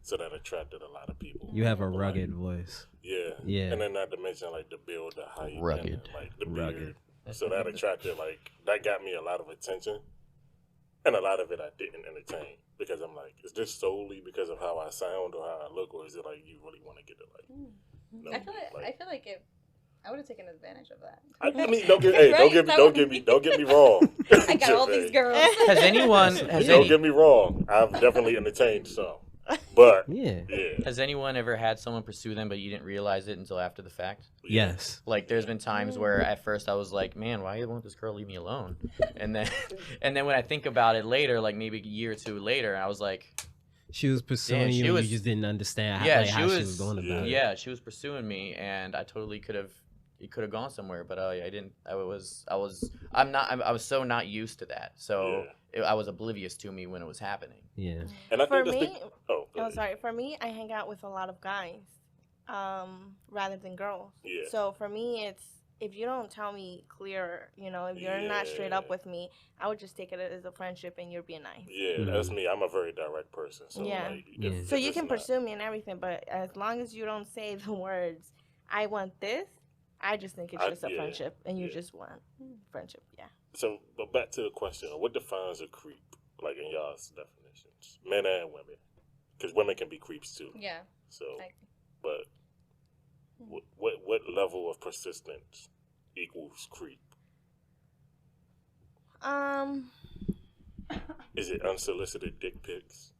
So that attracted a lot of people. You have a rugged voice. Yeah. Yeah. And then not to mention, like, the build, the height. Rugged. And, like, the Rugged. beard. So that attracted, like, that got me a lot of attention. And a lot of it I didn't entertain. Because I'm like, is this solely because of how I sound or how I look? Or is it, like, you really want to get it, like... No, I feel like if I would have taken advantage of that. I mean, don't get me wrong. I got all these girls. Has anyone Don't get me wrong. I've definitely entertained some, but Yeah. has anyone ever had someone pursue them but you didn't realize it until after the fact? Yes. Like there's been times where at first I was like, man, why won't this girl leave me alone? And then when I think about it later, like maybe a year or two later, I was like, She was pursuing you, and you just didn't understand how she was going about it. Yeah, she was pursuing me, and I totally could have gone somewhere, but I didn't. I was so not used to that, so I was oblivious to me when it was happening. Yeah. And I For think me, that's sorry. For me, I hang out with a lot of guys, rather than girls. Yeah. So for me, it's if you don't tell me clear, if you're not straight up with me, I would just take it as a friendship and you're being nice. Yeah, that's me. I'm a very direct person. So Yeah. like, So you can pursue me and everything, but as long as you don't say the words, I want this, I just think it's just a friendship, and you just want friendship. Yeah. So, but back to the question: what defines a creep? Like in y'all's definitions, men and women, because women can be creeps too. Yeah. So, but what level of persistence equals creep? Is it unsolicited dick pics?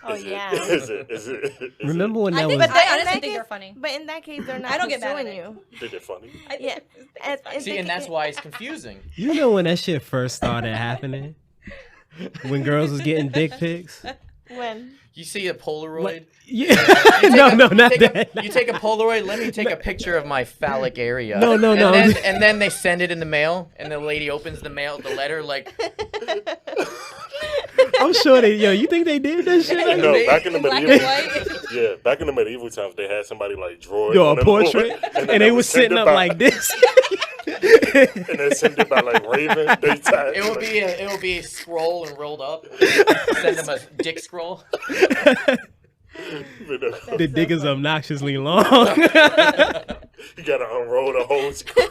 Oh yeah. Is it? Remember when that was? But I honestly think they're funny. But in that case, they're not I don't get mad at pursuing it. you. Think they're funny? Yeah. And that's why it's confusing. You know when that shit first started happening? When girls was getting dick pics? When? You see a Polaroid? Yeah. No, not that. You take a Polaroid. Let me take a picture of my phallic area. No. And then they send it in the mail, and the lady opens the letter like. I'm sure you think they did that shit? No, back in the Black and medieval, white. back in the medieval times, they had somebody like draw A portrait, and they was sitting up like this. And then send it by like Raven. It would be a scroll and rolled up. Send them a dick scroll. The dick is obnoxiously long. You gotta unroll the whole scroll.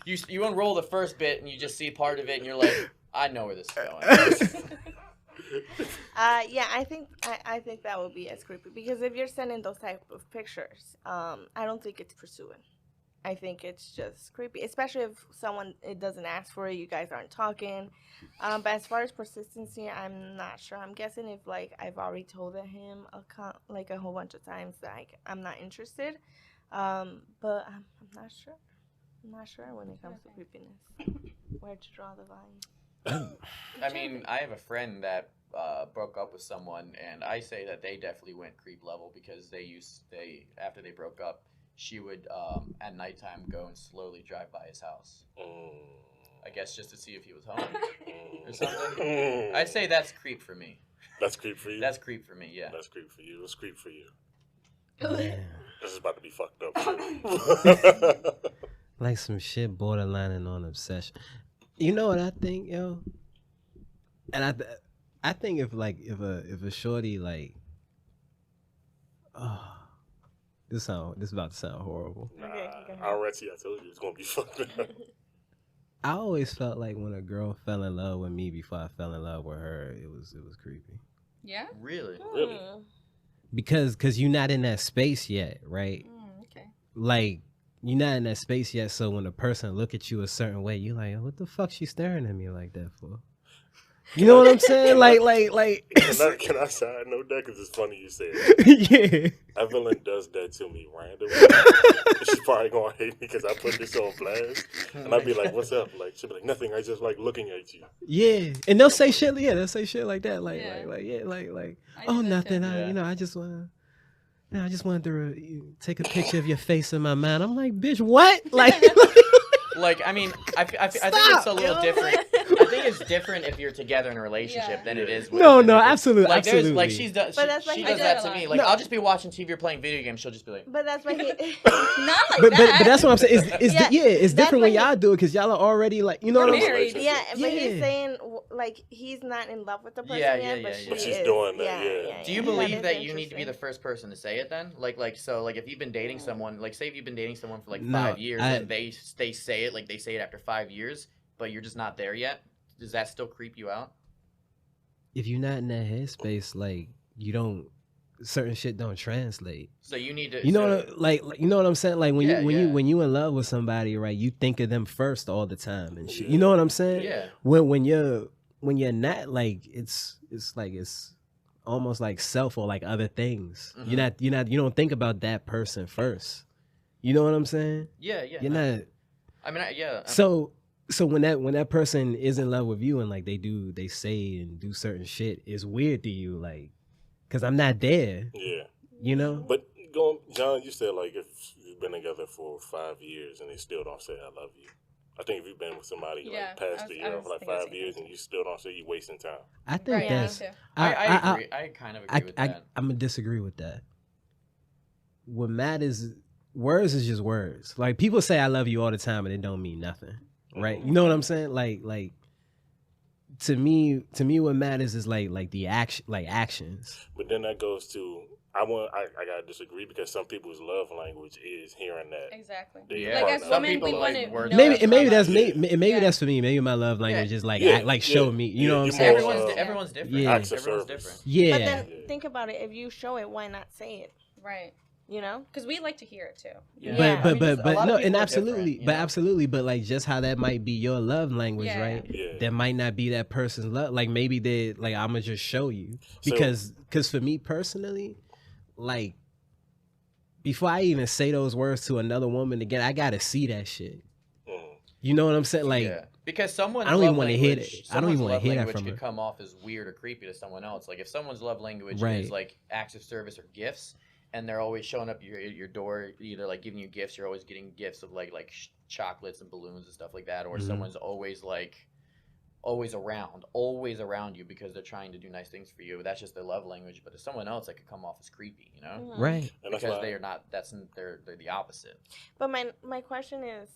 You unroll the first bit and you just see part of it and you're like, I know where this is going. Yeah, I think that would be as creepy because if you're sending those type of pictures, I don't think it's pursuing. I think it's just creepy, especially if it doesn't ask for it. You guys aren't talking. But as far as persistency, I'm not sure. I'm guessing if like I've already told him a whole bunch of times that I'm not interested. But I'm not sure. I'm not sure when it comes to creepiness. Where to draw the line? I mean, I have a friend that broke up with someone, and I say that they definitely went creep level because after they broke up, she would at nighttime go and slowly drive by his house. I guess just to see if he was home or something. I'd say that's creep for me. That's creep for you? That's creep for me, yeah. That's creep for you. It's creep for you. Man. This is about to be fucked up shit. Like some shit borderlining on obsession. You know what I think, yo? And I think if a shorty like, oh, this is about to sound horrible. Okay, I already told you it's gonna be fucked up. I always felt like when a girl fell in love with me before I fell in love with her, it was creepy. Yeah. Really? Really? Because you're not in that space yet, right? Okay. Like you're not in that space yet. So when a person look at you a certain way, you're like, what the fuck she staring at me like that for? You know what I'm saying? Like. Can I side note that? Because it's funny you say it. Yeah. Evelyn does that to me randomly. She probably gonna hate me because I put this on blast. And I'd be like, what's up? Like, she'll be like, nothing. I just like looking at you. Yeah. And they'll say shit. Yeah, they'll say shit like that. Like. I Oh, do that nothing. too. I just wanted to take a picture of your face in my mind. I'm like, bitch, what? Like. Like, I mean, I think it's a little different. I think it's different if you're together in a relationship than it is. No, with absolutely, Like, absolutely. like she does that's why he does did that it a to lot. me. Like, I'll just be watching TV or playing video games. She'll just be like, But that's why he. Not like But that. that's what I'm saying. It's Yeah, it's that's different what when y'all do it because y'all are already like, you know We're what I'm saying? married. Yeah, but he's Yeah. saying like he's not in love with the person Yeah, yet, yeah, but yeah, she yeah. But she's is. doing that, yeah. do you That believe is that you need to be interesting. the first person to say it then? Like, so, like, if you've been dating someone, like, say if you've been dating someone for like No, 5 years I- and they say it, like, they say it after 5 years, but you're just not there yet, does that still creep you out? If you're not in that headspace, like certain shit don't translate. So you need to. You know, so, like you know what I'm saying? Like when Yeah, you yeah. when you in love with somebody, right? You think of them first all the time and shit. You know what I'm saying? yeah. When you're not, like it's almost like self or like other things. Mhm. You don't think about that person first. You know what I'm saying? Yeah, yeah. You're not. I mean, yeah. So when that person is in love with you and like they say and do certain shit, it's weird to you, like, cause I'm not there, Yeah. you know. But John, you said like if you've been together for 5 years and they still don't say I love you. I think if you've been with somebody Yeah, like past a I year was for like thinking the 5 same years thing. and you still don't say, you wasting time. I think Right, yeah, that's. me too. I agree. I kind of agree with that. I'm gonna disagree with that. What matters, words is just words. Like people say I love you all the time and it don't mean nothing, right? You know what I'm saying? Like to me, what matters is like the action, like actions. But then that goes to I gotta disagree because some people's love language is hearing that. Exactly. Yeah. Like Like, as some women, people we like want to words. know Maybe it's and maybe from that's us. me. Maybe Yeah. that's for me. Maybe my love language is like Yeah, like show yeah. me. You know what I'm Yeah, saying? more, Everyone's different. Yeah. Acts of Everyone's service. different. Yeah. But then think about it. If you show it, why not say it? Right. You know? Because we like to hear it too. Yeah. Yeah. But I mean, just a lot no, of people and are absolutely, different, you but know? absolutely, but like just how that might be your love language, Yeah. right? Yeah. That might not be that person's love. Like maybe they like I'm gonna just show you So- because for me personally, like before I even say those words to another woman again, I gotta see that shit. Mhm. You know what I'm saying? Like yeah. Because someone's I don't even love wanna hear language- that. I don't even someone's wanna love hear that language from could her. come off as weird or creepy to someone else. Like if someone's love language Right. is like acts of service or gifts, and they're always showing up your door, either like giving you gifts, you're always getting gifts of like chocolates and balloons and stuff like that, or Mhm. someone's always like always around you because they're trying to do nice things for you. That's just their love language. But if someone else, that could come off as creepy, you know, right. And that's because why they are not. They're the opposite. But my question is,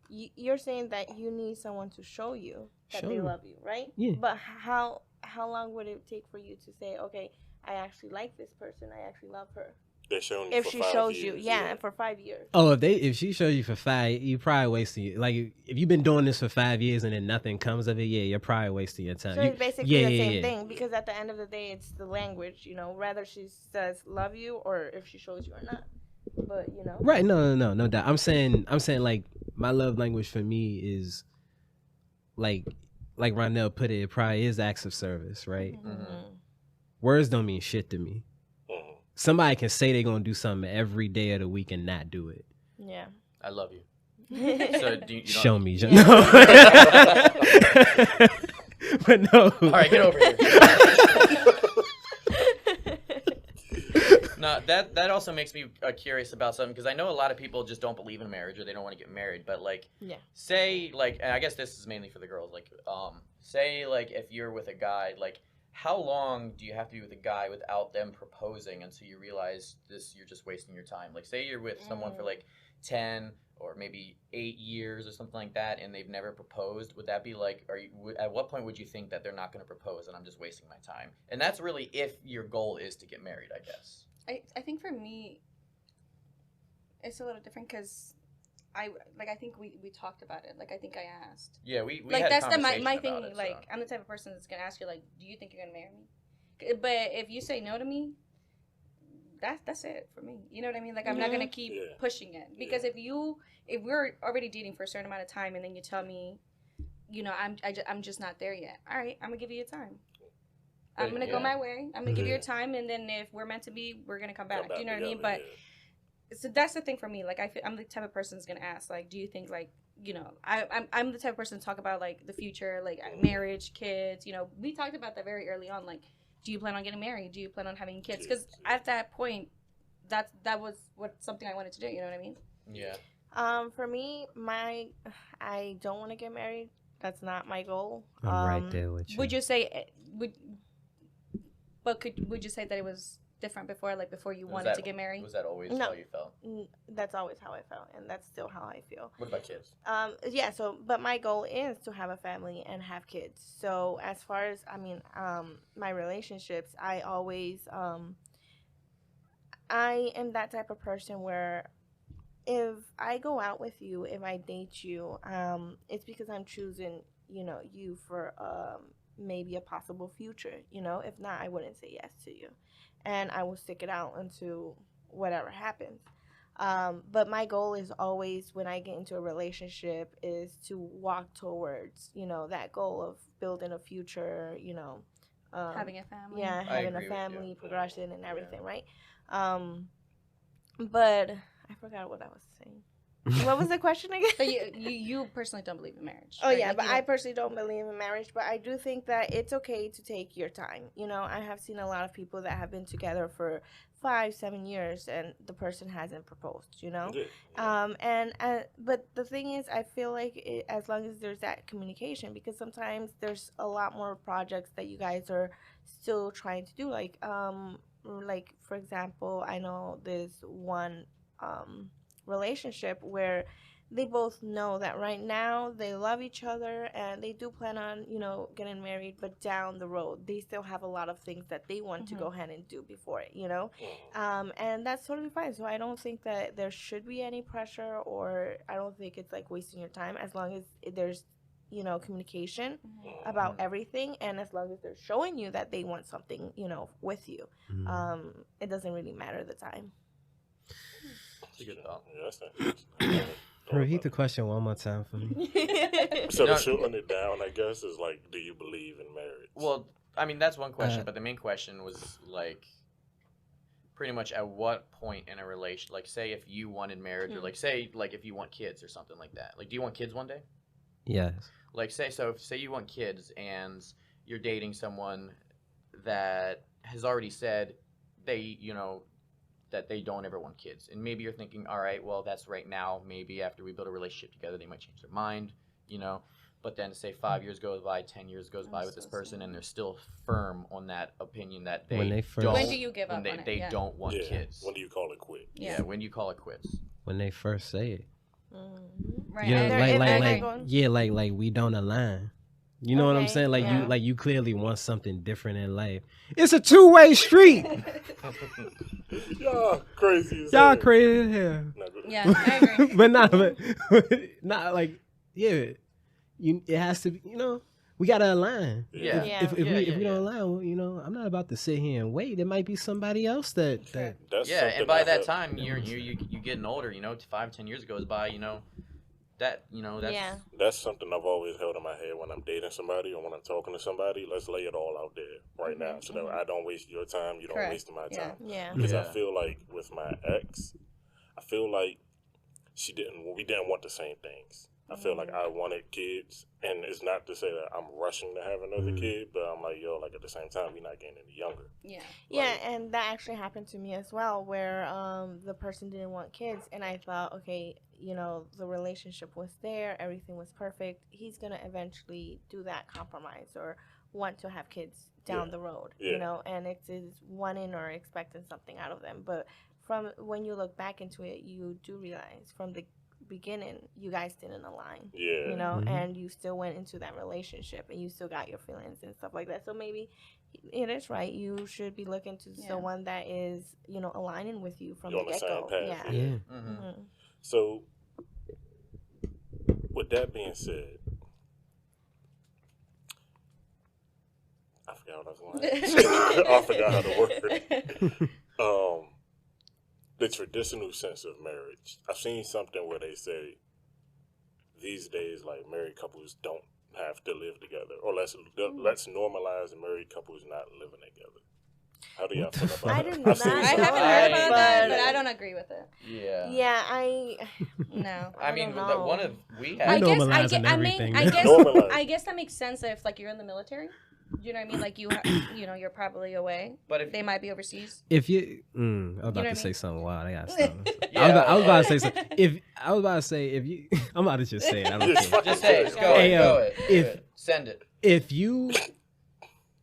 you're saying that you need someone to show you that Show they me. love you, right? Yeah. But how long would it take for you to say, okay, I actually like this person, I actually love her? they're showing you If for she 5 shows years, you, yeah, for 5 years. Oh, if she shows you for 5, you probably wasting like if you've been doing this for 5 years and then nothing comes of it, yeah, you're probably wasting your time. So You- it's basically yeah, the yeah, same yeah. thing because at the end of the day, it's the language, you know, whether she says love you or if she shows you or not. But, you know. Right? No doubt. I'm saying like my love language for me is like Ronell put it. It probably is acts of service, right? Mm-hmm. Words don't mean shit to me. Mhm. Somebody can say they're gonna do something every day of the week and not do it. Yeah. I love you. So do you don't, Show me, Yeah. no. But no. All right, get over here. No, No, that also makes me curious about something because I know a lot of people just don't believe in marriage or they don't want to get married. But like, say like, and I guess this is mainly for the girls. Like, say like if you're with a guy, like, how long do you have to be with a guy without them proposing until you realize you're just wasting your time? Like, say you're with someone for like 10 or maybe 8 years or something like that, and they've never proposed. Would that be like, at what point would you think that they're not going to propose and I'm just wasting my time? And that's really if your goal is to get married, I guess. I think for me, it's a little different because I think we talked about it. Like, I think I asked. Yeah, we like had that's a conversation my about thing. it, like, so. I'm the type of person that's gonna ask you, like, do you think you're gonna marry me? But if you say no to me, that's it for me. You know what I mean? Like, I'm not gonna keep pushing it because if we're already dating for a certain amount of time and then you tell me, you know, I'm just not there yet. All right, I'm gonna give you your time. I'm gonna go my way. I'm gonna give you your time, and then if we're meant to be, we're gonna come back. Do you know what I mean? But so that's the thing for me. Like, I'm the type of person that's gonna ask, like, do you think, like, you know, I'm the type of person to talk about like the future, like marriage, kids. You know, we talked about that very early on. Like, do you plan on getting married? Do you plan on having kids? Because at that point, that was something I wanted to do. You know what I mean? Yeah. For me, I don't want to get married. That's not my goal. I'm right there with you. Would you say would you say that it was different before, like before you wanted to get married? Was that always how you felt? That's always how I felt, and that's still how I feel. What about kids? Yeah. So, but my goal is to have a family and have kids. So, as far as my relationships, I always I am that type of person where if I go out with you, if I date you, it's because I'm choosing, you know, you for maybe a possible future. You know, if not, I wouldn't say yes to you, and I will stick it out until whatever happens. But my goal is always, when I get into a relationship, is to walk towards, you know, that goal of building a future. You know, having a family. Yeah, having a family, progression, and everything, right? But I forgot what I was saying. What was the question again? So you personally don't believe in marriage? Oh, right? yeah, Like, but I personally don't believe in marriage, but I do think that it's okay to take your time. You know, I have seen a lot of people that have been together for 5-7 years and the person hasn't proposed, you know? But the thing is, I feel like as long as there's that communication, because sometimes there's a lot more projects that you guys are still trying to do. Like for example, I know there's one relationship where they both know that right now they love each other and they do plan on, you know, getting married, but down the road they still have a lot of things that they want to go ahead and do before it, you know. And that's totally fine. So I don't think that there should be any pressure, or I don't think it's like wasting your time, as long as there's, you know, communication about everything, and as long as they're showing you that they want something, you know, with you. It doesn't really matter the time. That's a good thought. Repeat the question one more time for me. So to shorten it down, I guess, is like, do you believe in marriage? Well, I mean, that's one question, but the main question was like, pretty much at what point in a relation, like, say if you wanted marriage, or like, say like if you want kids or something like that. Like, do you want kids one day? Yes. Like, say you want kids and you're dating someone that has already said they, you know, that they don't ever want kids. And maybe you're thinking, all right, well, that's right now. Maybe after we build a relationship together, they might change their mind, you know. But then say 5 years goes by, 10 years goes by with this person, and they're still firm on that opinion that they don't. When do you give up on it? They don't want kids. When do you call it quits? Yeah, when do you call it quits? When they first say it. Right. Yeah, like we don't align. You know what I'm saying? Like you clearly want something different in life. It's a two-way street. Y'all crazy as Y'all hell. crazy as hell. Yeah, I agree. but not like, yeah. It has to be, you know, we gotta align. Yeah. If we don't align, well, you know, I'm not about to sit here and wait. There might be somebody else that and by that time you getting older, you know, 5-10 years goes by, you know, that's something I've always held in my head when I'm dating somebody or when I'm talking to somebody. Let's lay it all out there right now, so that I don't waste your time, you don't waste my time. Because I feel like with my ex, I feel like we didn't want the same things. I feel like I wanted kids, and it's not to say that I'm rushing to have another kid, but I'm like, yo, like, at the same time, we're not getting any younger. Yeah. Yeah, and that actually happened to me as well, where the person didn't want kids, and I thought, okay, you know, the relationship was there, everything was perfect. He's gonna eventually do that compromise or want to have kids down the road, you know, and it's wanting or expecting something out of them. But from when you look back into it, you do realize from the beginning you guys didn't align, you know, and you still went into that relationship and you still got your feelings and stuff like that. So maybe it is right, you should be looking to someone that is, you know, aligning with you from the get-go. So with that being said, I forgot what I was going to say. I forgot how to word it. The traditional sense of marriage. I've seen something where they say these days, like, married couples don't have to live together, or let's normalize married couples not living together. How do y'all feel about that? I haven't heard about that, but I don't agree with it. Yeah. Yeah, no. I mean, one of we have. I guess that makes sense if like you're in the military. You know what I mean? Like you know, you're probably away. But if they might be overseas. If you, I was about to say something wild. I got something. I was about to say something. If you, I'm about to just say it. I don't care. Just say it. Go it. Send it. If you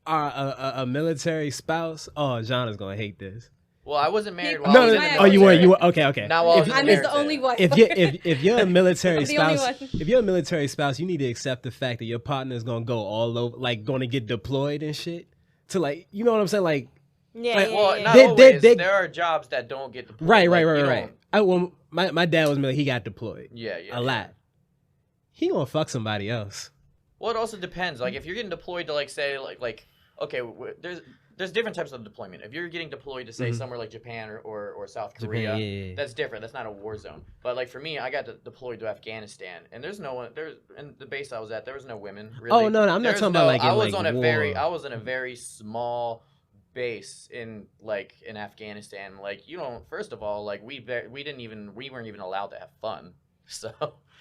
are a military spouse, John is gonna hate this. Well, I wasn't married. No. You were. Okay. Now, I'm the only one. If you're a military spouse, you need to accept the fact that your partner is gonna go all over, like, gonna get deployed and shit. To, like, you know what I'm saying, like. Not always. There are jobs that don't get deployed. Right. My dad was military. He got deployed. A lot. He gonna fuck somebody else. Well, it also depends. Like, if you're getting deployed to, like, say, like, okay, there's different types of deployment. If you're getting deployed to, say, somewhere like Japan or South Korea, that's different. That's not a war zone. But, like, for me, I got deployed to Afghanistan, and there's no one. In the base I was at, there was no women. Really. Oh no, I'm not talking about like. I was on a very small base in Afghanistan. Like, you don't. First of all, like, we weren't even allowed to have fun. So.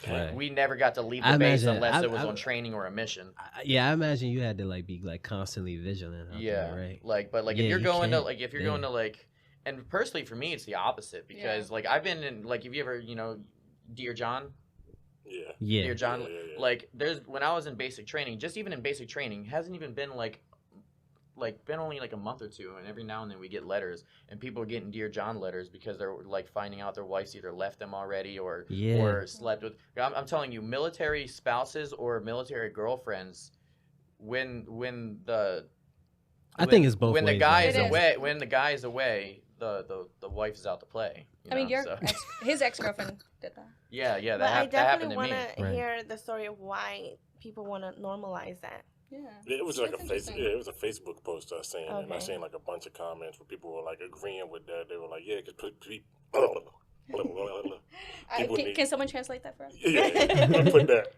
Right. We never got to leave the base unless it was on training or a mission. I imagine you had to like be like constantly vigilant. There, right? If you're going to and personally for me it's the opposite because like I've been in like if you ever Dear John. Yeah. Dear John. Yeah. Like when I was in basic training, just even in basic training, hasn't even been been only like a month or two, and every now and then we get letters, and people are getting Dear John letters because they're like finding out their wives either left them already or slept with. I'm telling you, military spouses or military girlfriends, when the think it's both. When the guy is away, the wife is out to play. His ex-girlfriend did that. Yeah, that I definitely want to hear the story of why people want to normalize that. Yeah, it was like it was a Facebook post I seen, and I seen like a bunch of comments where people were like agreeing with that. They were like, "Yeah, because people can someone translate that for us?" Yeah, put that.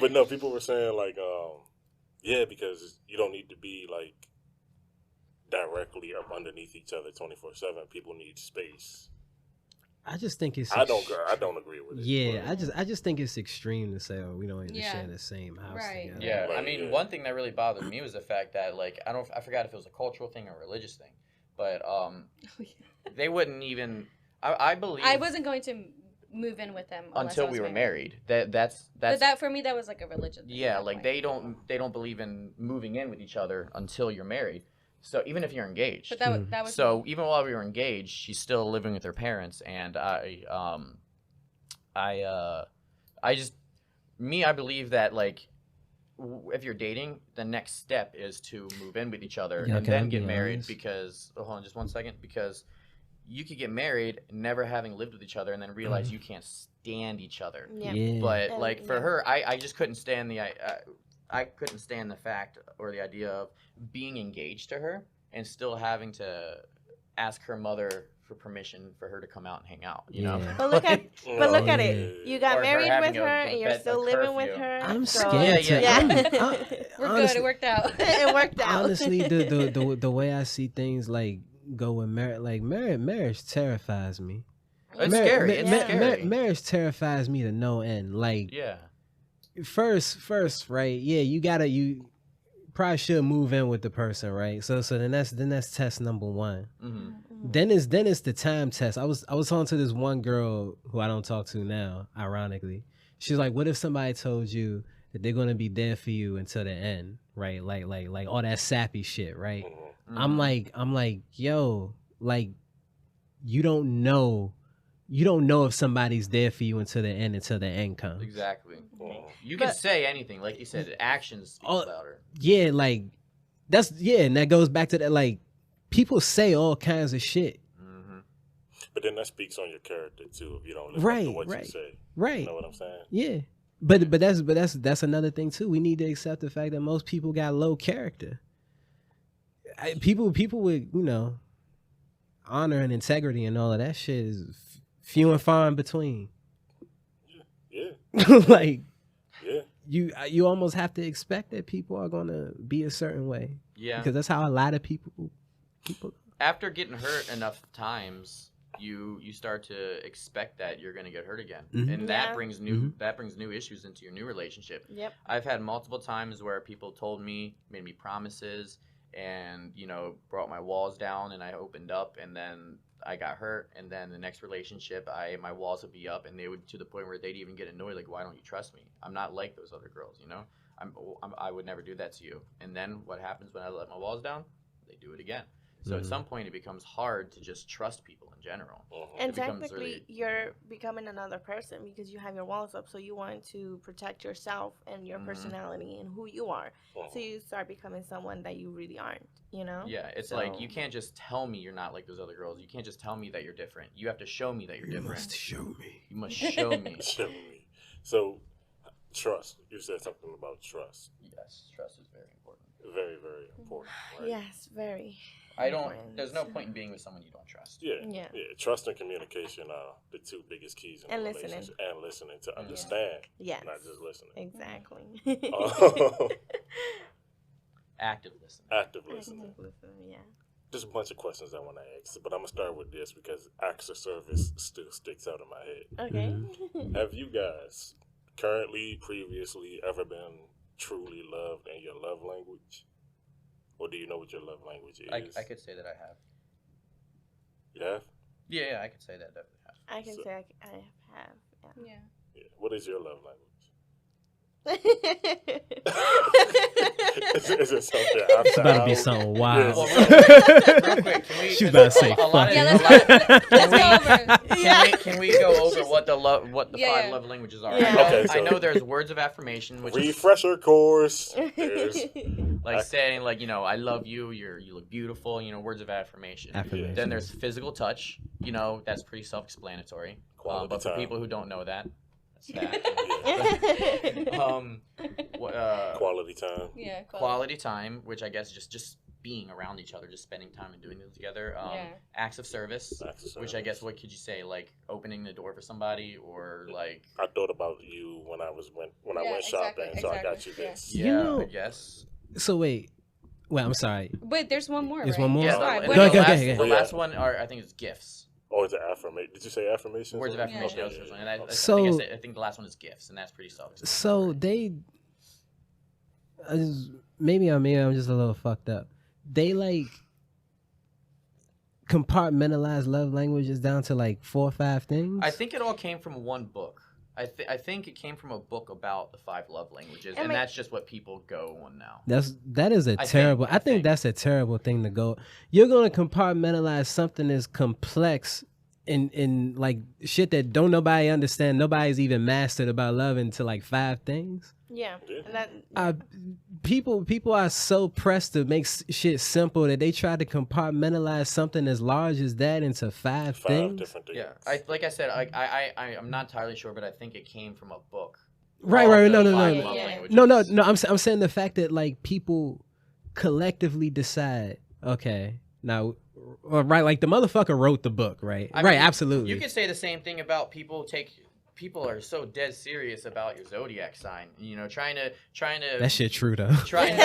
But no, people were saying like, because you don't need to be like directly up underneath each other 24/7. People need space. I just think it's. I don't agree with it. Yeah, I just think it's extreme to say, we don't even share the same house together. Yeah, I mean, one thing that really bothered me was the fact that like I forgot if it was a cultural thing or a religious thing, but they wouldn't even. I believe I wasn't going to move in with them until we were married. That's. But that for me that was like a religion thing. Yeah, like they don't believe in moving in with each other until you're married. So even if you're engaged, but that was so even while we were engaged, she's still living with her parents, and I believe that like if you're dating, the next step is to move in with each other and then get married. Because hold on, just 1 second, because you could get married never having lived with each other and then realize you can't stand each other. But like for her, I just couldn't stand I couldn't stand the fact or the idea of being engaged to her and still having to ask her mother for permission for her to come out and hang out, you know? But look at it. You got married with her and you're still living with her. I'm scared. We're good. It worked out. It worked out. Honestly, the way I see things like go with marriage terrifies me. It's scary. It's scary. Marriage terrifies me to no end. Like, first, right? Yeah, you gotta probably should move in with the person, right? So then that's test number one. Mm-hmm. Then it's the time test. I was talking to this one girl who I don't talk to now, ironically. She's like, what if somebody told you that they're gonna be there for you until the end, right? Like all that sappy shit, right? Mm-hmm. I'm like, yo, like you don't know if somebody's there for you until the end comes. Exactly. Mhm. You can say anything, like you said. Actions speak louder. Yeah, like and that goes back to that, like people say all kinds of shit. Mm-hmm. But then that speaks on your character too. If you don't live Right, up to what right, you say, right. you know what I'm saying? Yeah. But that's another thing too. We need to accept the fact that most people got low character. People with, honor and integrity and all of that shit is few and far in between. Yeah, Like yeah. you almost have to expect that people are gonna be a certain way. Yeah. Because that's how a lot of people. After getting hurt enough times, you start to expect that you're gonna get hurt again, and that brings new issues into your new relationship. Yep. I've had multiple times where people made me promises, and brought my walls down, and I opened up, and then I got hurt, and then the next relationship, my walls would be up, and they would, to the point where they'd even get annoyed, like, why don't you trust me? I'm not like those other girls, I would never do that to you. And then what happens when I let my walls down? They do it again. So at some point, it becomes hard to just trust people in general. And It becomes technically, you're becoming another person because you have your walls up. So you want to protect yourself and your personality and who you are. So you start becoming someone that you really aren't, Yeah, it's like you can't just tell me you're not like those other girls. You can't just tell me that you're different. You have to show me that you're different. You must show me. You must show me. Show me. So, trust. You said something about trust. Yes, trust is very important. Very, very important. Right? Yes, very. There's no point in being with someone you don't trust. Yeah. Yeah. Trust and communication are the two biggest keys in And a listening. relationship. And listening to understand, Yes. not just listening. Exactly. Active listening. Active listening. Yeah. There's a bunch of questions I want to ask, but I'm going to start with this because acts of service still sticks out in my head. Okay. Have you guys currently, previously, ever been truly loved in your love language? Or do you know what your love language is? I could say that I have. You have? Yeah, I could say that I definitely have. I can say I have. Yeah. Yeah. What is your love language? Yeah. Is it something It's about to be outside? something wild. Well, real quick, can we? She about to say a lot of- Yeah, a lot- let's go over. Can we go over what the Yeah, five yeah. love languages are? Yeah. Okay, I so- know there's words of affirmation, which is Refresher course. There's like saying like I love you. You look beautiful. Words of affirmation. Affirmation. Then there's physical touch. That's pretty self-explanatory. Quality But for time. people who don't know that, that's Quality time. Yeah. quality time, which I guess just being around each other, just spending time and doing things together. Acts of service, Acts of which I service. guess what could you say, like opening the door for somebody, or like I thought about you when I Yeah, went shopping, exactly, so I got you exactly, yeah. this. yeah, I You guess. So wait, I'm sorry. Wait, there's one more. There's right? one more? Yeah, Five. the, What the is- last, the Yeah. last one are I think it's gifts. Or is it affirmation? Did you say affirmation? Words of affirmation. Yeah. That was the first one. And I So- think the last one is gifts, and that's pretty self. So maybe I'm just a little fucked up. They like compartmentalize love languages down to like 4 or 5 things. I think it all came from one book. I think it came from a book about the 5 love languages, and that's just what people go on now. That is a terrible. I think that's a terrible thing to go. You're gonna compartmentalize something as complex in like shit that don't nobody understand. Nobody's even mastered about love into like 5 things. Yeah. And that, People are so pressed to make shit simple that they try to compartmentalize something as large as that into 5 things. Different things. Yeah, like I said, I'm not entirely sure, but I think it came from a book. Right. All No, the no, 5 no. love Yeah. languages. No. I'm saying the fact that like people collectively decide, okay, now, right, like the motherfucker wrote the book, right? I Right, mean, absolutely. You could say the same thing about people are so dead serious about your zodiac sign. Trying to. That shit true though. Trying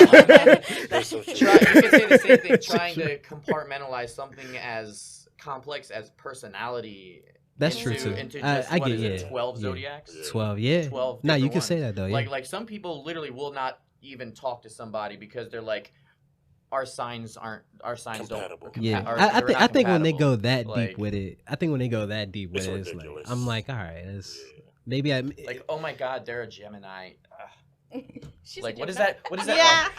There's some shit. you could say the same thing. Trying to compartmentalize something as complex as personality. That's into, true too. Into just, I what get is it, yeah. 12 Yeah. zodiacs. Yeah. 12, yeah. 12 No, you different can say ones. that though. Yeah. Like some people literally will not even talk to somebody because they're like, our signs Compatible. don't. Yeah, I think when they go that deep with it, It's it's like ridiculous. I'm like, all right, Yeah. maybe I like, oh my God, they're a Gemini. She's Like, a what is Gemini. that? What is that?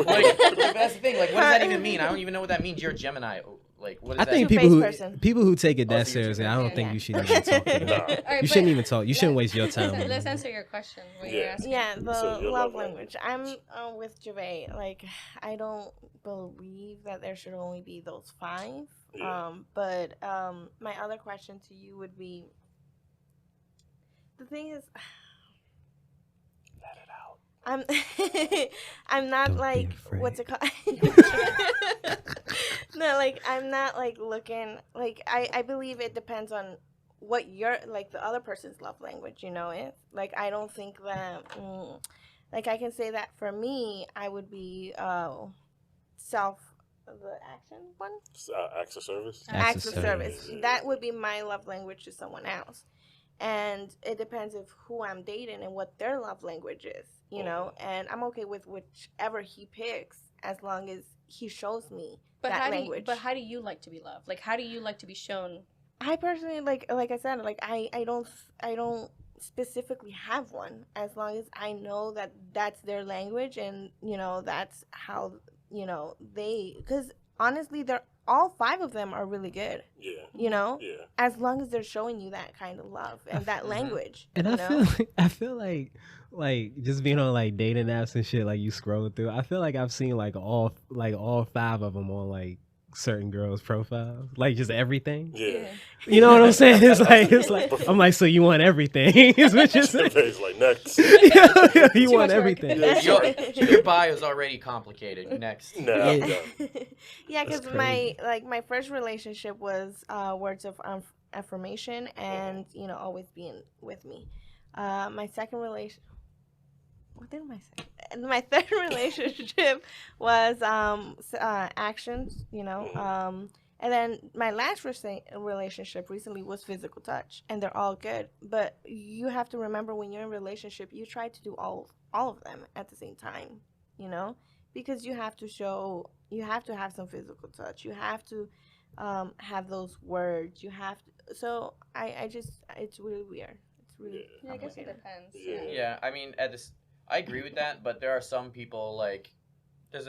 Like, that's the thing. Like, what does that even mean? I don't even know what that means. You're a Gemini. Like, what is I that? think Two-faced person. people who take it Oh, that so you're seriously, two-faced. I don't Yeah. think you should even talk to them. Nah. All right, You but shouldn't even talk. You shouldn't waste your time. Let's answer your question. What Yeah. you're asking. Yeah, the So your love love language. I'm with Gervais. Like, I don't believe that there should only be those 5. Yeah. But my other question to you would be, the thing is, Let it out. I'm not Don't be like afraid. what's it called? No, like I'm not like looking like I believe it depends on what your like the other person's love language, you know it. Like I don't think that like I can say that for me I would be the action one? Acts of service. Acts Acts of of service. service. That would be my love language to someone else. And it depends of who I'm dating and what their love language is, you know. And I'm okay with whichever he picks as long as he shows me that language. But how do you like to be loved? Like, how do you like to be shown? I personally like I said, like I don't specifically have one as long as I know that that's their language and you know that's how you know they because honestly they're all 5 of them are really good. Yeah. You know, Yeah. as long as they're showing you that kind of love and that language. And you know? I feel like just being on like dating apps and shit, like you scroll through. I feel like I've seen like all 5 of them on like certain girls' profiles, like just everything. Yeah. You know what I'm saying? It's like I'm like, so you want everything? Is what you're saying? It's like next. You want much work. everything? Your bio is already complicated. Next. Nah, I'm done. Yeah, That's because crazy. my first relationship was words of affirmation and you know always being with me. My second relation. What did I say? And my third relationship was actions, you know. And then my last relationship recently was physical touch, and they're all good. But you have to remember when you're in a relationship, you try to do all of them at the same time, you know, because you have to have some physical touch. You have to have those words. You have to. So I just it's really weird. It's really Yeah, I guess it complicated. depends. Yeah. Yeah, I mean, I agree with that, but there are some people like there's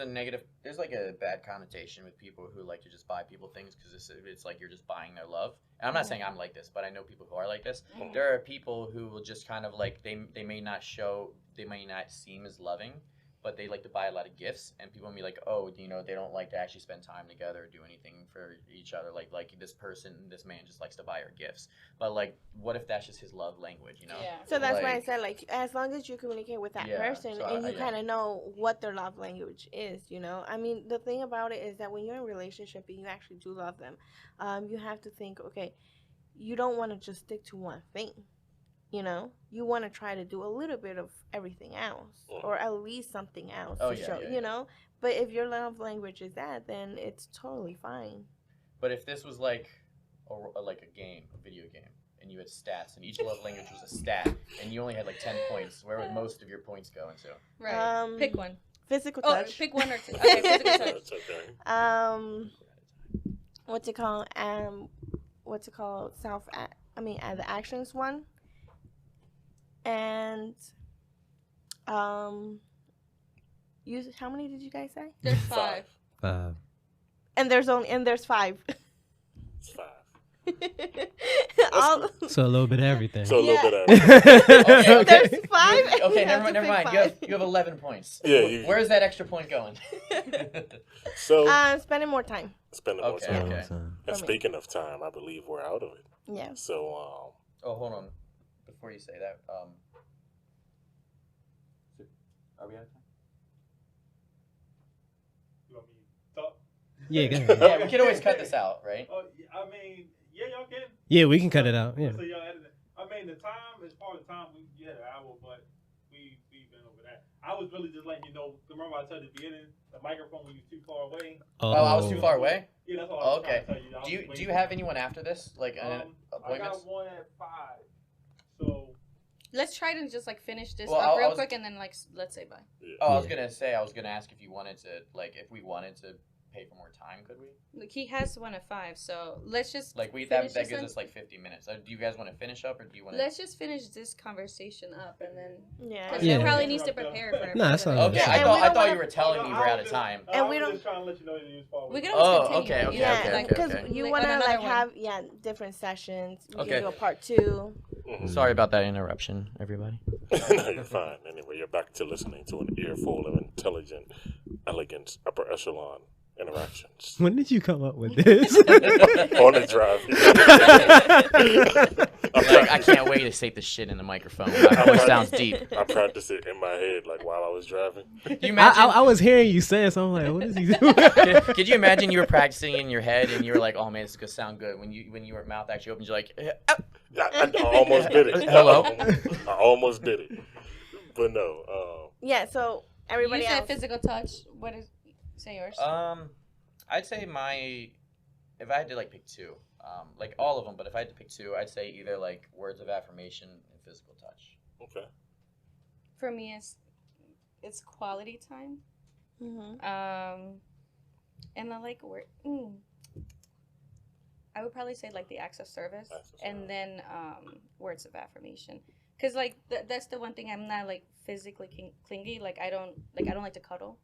like a bad connotation with people who like to just buy people things because it's like you're just buying their love. And I'm not saying I'm like this, but I know people who are like this. There are people who will just kind of like they may not seem as loving, but they like to buy a lot of gifts, and people will be like, oh, you know, they don't like to actually spend time together or do anything for each other. Like this man just likes to buy her gifts. But like, what if that's just his love language, you know? Yeah. So that's why I Like- said, like, as long as you communicate with that Yeah, person so and you yeah. kind of know what their love language is, you know. I mean, the thing about it is that when you're in a relationship and you actually do love them, you have to think, okay, you don't want to just stick to one thing, you know. You want to try to do a little bit of everything else, or at least something else Oh, to yeah, show, yeah, you yeah. know. But if your love language is that, then it's totally fine. But if this was like a game, a video game, and you had stats, and each love language was a stat, and you only had like 10 points, where would most of your points go into? Right. Pick one. Physical Oh, touch. pick one or two. Okay, physical touch. That's okay. What's it called? The actions one. And how many did you guys say? There's 5. And there's 5. It's 5. All, So a little bit of everything. So a Yeah. little bit of there's 5. and Okay, you have never to mind. pick You have 11 points. Yeah, Where's that extra point going? So spending more time. spending more Okay, time. okay. And For me. speaking of time, I believe we're out of it. Yeah. So Oh, hold on. Before you say that, are we out of time? You want me to talk? Yeah, go ahead. Yeah, we can always cut this out, right? Oh, I mean, yeah, y'all can. Yeah, we can cut it out. Yeah. So y'all edit it. I mean, the time is part of the time. We had an hour, but we've been over that. I was really just letting you know. Remember, I told you at the beginning, the microphone was too far away. Oh, I was too far away? Yeah, that's all I was Okay. trying to tell you. Do you have anyone after this? Like an I appointments? got one at 5. So Let's try to just like finish this Well, up I real was- quick, and then like let's say bye. Yeah. Oh, I was gonna ask if you wanted to, like, if we wanted to pay for more time, could we? Like he has one at 5, so let's just Like that finish gives this us like 50 minutes. Do you guys want to finish up, or do you want Let's just finish this conversation up, and then Yeah. because Yeah. he probably needs to prepare for it. No, that's all Okay, Yeah, I and thought we don't you wanna- were telling me we're out of time. And we I was don't- just trying to let you know that you was far away. We can always Oh, continue. okay, okay, Yeah, okay, because okay. you Like, want to another like one. have different sessions. We Okay. can do a part 2. Mhm. Sorry about that interruption, everybody. No, you're fine. Anyway, you're back to listening to an earful of intelligent, elegant, upper echelon interactions. When did you come up with this? On the drive. Like, I can't wait to say this shit in the microphone. My voice sounds deep. I practiced it in my head like while I was driving. Can you imagine? I was hearing you say it, so I'm like, what is he doing? Could you imagine you were practicing in your head and you were like, "Oh man, this is gonna sound good." When your mouth actually opens, you're like, I almost did it. Hello? I almost did it. But no. Yeah, so everybody you said else. physical touch. What is? Say yours. I'd say if I had to like pick two, like all of them, but if I had to pick two, I'd say either like words of affirmation and physical touch. Okay. For me, it's quality time. Mhm. And I like word. I would probably say like the acts of service, and then words of affirmation. Cause like that's the one thing I'm not like physically clingy. Like I don't like to cuddle.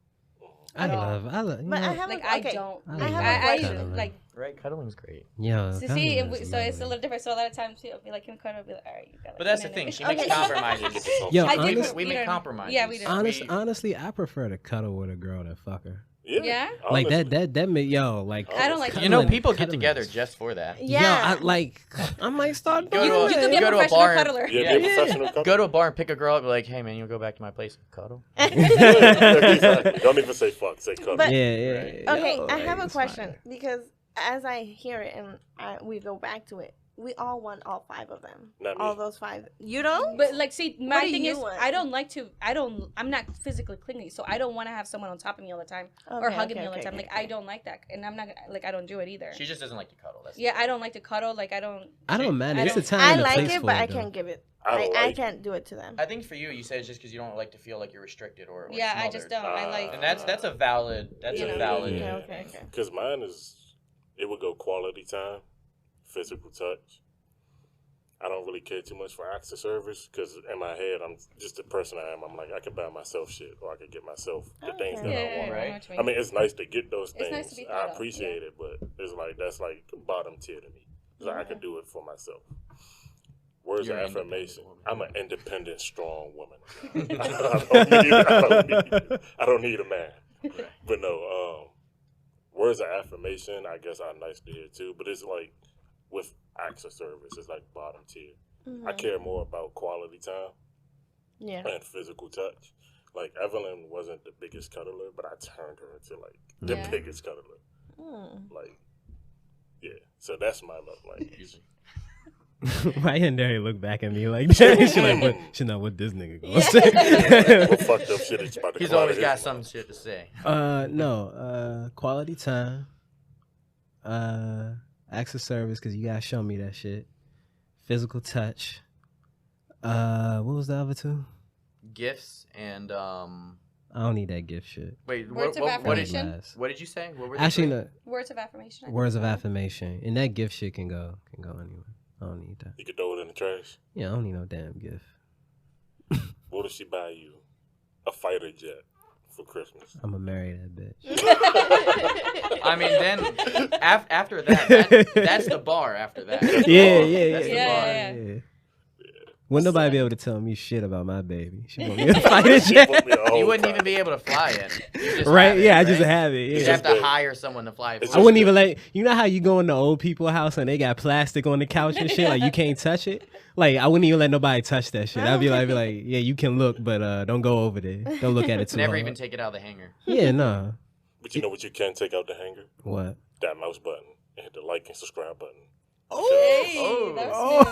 I love. You But know, I have Like a, okay. I don't. I Like, have a I question. like. Right, cuddling's great. yo, So cuddling see, is so it's a lovely. little different. So a lot of times she'll be like, "Can cuddle?" I'll be like, "All right, you got it." But that's the thing. She makes Okay. compromises. Yo, I do. honest- We make don't- compromises. Yeah, we do. Honestly, I prefer to cuddle with a girl than fuck her. Yeah? Like honestly. that make like. I don't like. You know, cuddling- people get cuddling together is- just for that. Yeah. I might start Go doing to a- You could be a go to a professional bar and- cuddler. Yeah, be a professional couple. Go to a bar and pick a girl up, be like, "Hey man, you go back to my place and cuddle." Exactly. Don't even say fuck. Say cuddle. But- Yeah. Right. Okay, Yo, I have like, a it's question fine. because as I hear it and we go back to it, we all want all 5 of them. Not me. All those 5. You don't? But like, see, my What do thing you is, want? I'm not physically clingy, so I don't want to have someone on top of me all the time or Okay, hugging okay, me all the okay, time. okay, Like I don't like that, and I'm not like I don't do it either. She just doesn't like to cuddle. That's Yeah, I don't like to cuddle. Like I don't. I don't mind. I It's a don't- time. I and a like place it, for but I though. can't give it. I I like- can't do it to them. I think for you, you said it's just because you don't like to feel like you're restricted or like, Yeah, I just smothered. don't. I like. And that's a valid. That's You a know. valid. Yeah. Okay. Because mine it would go quality time, physical touch. I don't really care too much for acts of service because in my head, I'm just the person I am. I'm like, I can buy myself shit or I can get myself the things that yeah, I want. I know right? what you I mean, it's nice to get those It's things. nice to be I thought of, appreciate it, but it's like that's like bottom tier to me. It's like I can do it for myself. Words You're of an affirmation. independent I'm an independent, strong woman. I don't need a man. But no, words of affirmation, I guess are nice to hear too. But it's like with acts of service, it's like bottom tier. I care more about quality time Yeah. and physical touch. Like Evelyn wasn't the biggest cuddler, but I turned her into like the Yeah. biggest cuddler. Like, yeah. So that's my love language. Why didn't Derry look back at me like that? She know what this nigga gonna What say. fucked up shit is about to He's come out always of got his some mouth. shit to say. No. Quality time. Acts of service because you gotta show me that shit. Physical touch. What was the other two? Gifts and I don't need that gift shit. wait, Words of what did affirmation. what did you say? What were the Actually, three? no. Words of affirmation. I think. Words of affirmation, and that gift shit can go anywhere. I don't need that. You could throw it in the trash. Yeah, I don't need no damn gift. What if she buy you a fighter jet for Christmas? I'ma marry that bitch. I mean, then after that's the bar. After that, That's the bar. That's the Yeah, bar. yeah. Wouldn't nobody be able to tell me shit about my baby? She want me to fight a jet. Put me a whole You wouldn't time. even be able to fly it. You just Right? have it, Yeah, I right? just have it. You Yeah. just have Just to hire someone to fly it. It's For I you. wouldn't even let you know how you go in the old people house and they got plastic on the couch and shit, like you can't touch it. Like I wouldn't even let nobody touch that shit. I'd be like, yeah, you can look, but don't go over there. Don't look at it too Never hard. even take it out of the hanger. Yeah, no. But you know what you can take out the hanger? What? That mouse button and hit the like and subscribe button. Hey, Oh. that's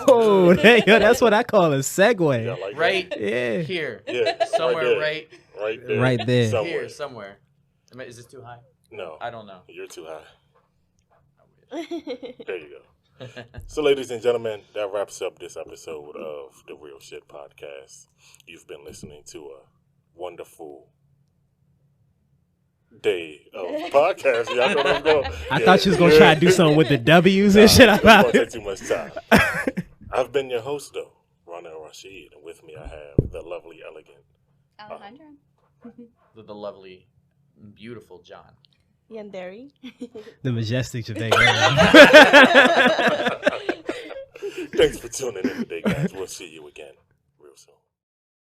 Oh, yo, that's what I call a segue. Yeah, like Right Yeah. here, Yeah, somewhere, right right there. Right there. Somewhere. here, somewhere. Is this too high? No, I don't know. you're too high. Yeah. There you go. So, ladies and gentlemen, that wraps up this episode of the Real Shit Podcast. You've been listening to a wonderful day of podcast. Y'all know what I'm going. I thought you was gonna try to do something with the W's and shit. It's gonna take too much time. I've been your host, though, Ronald Rashid, and with me I have the lovely, elegant Alejandra. The lovely, beautiful John. Yandere. The majestic Jamaican. Thanks for tuning in today, guys. We'll see you again.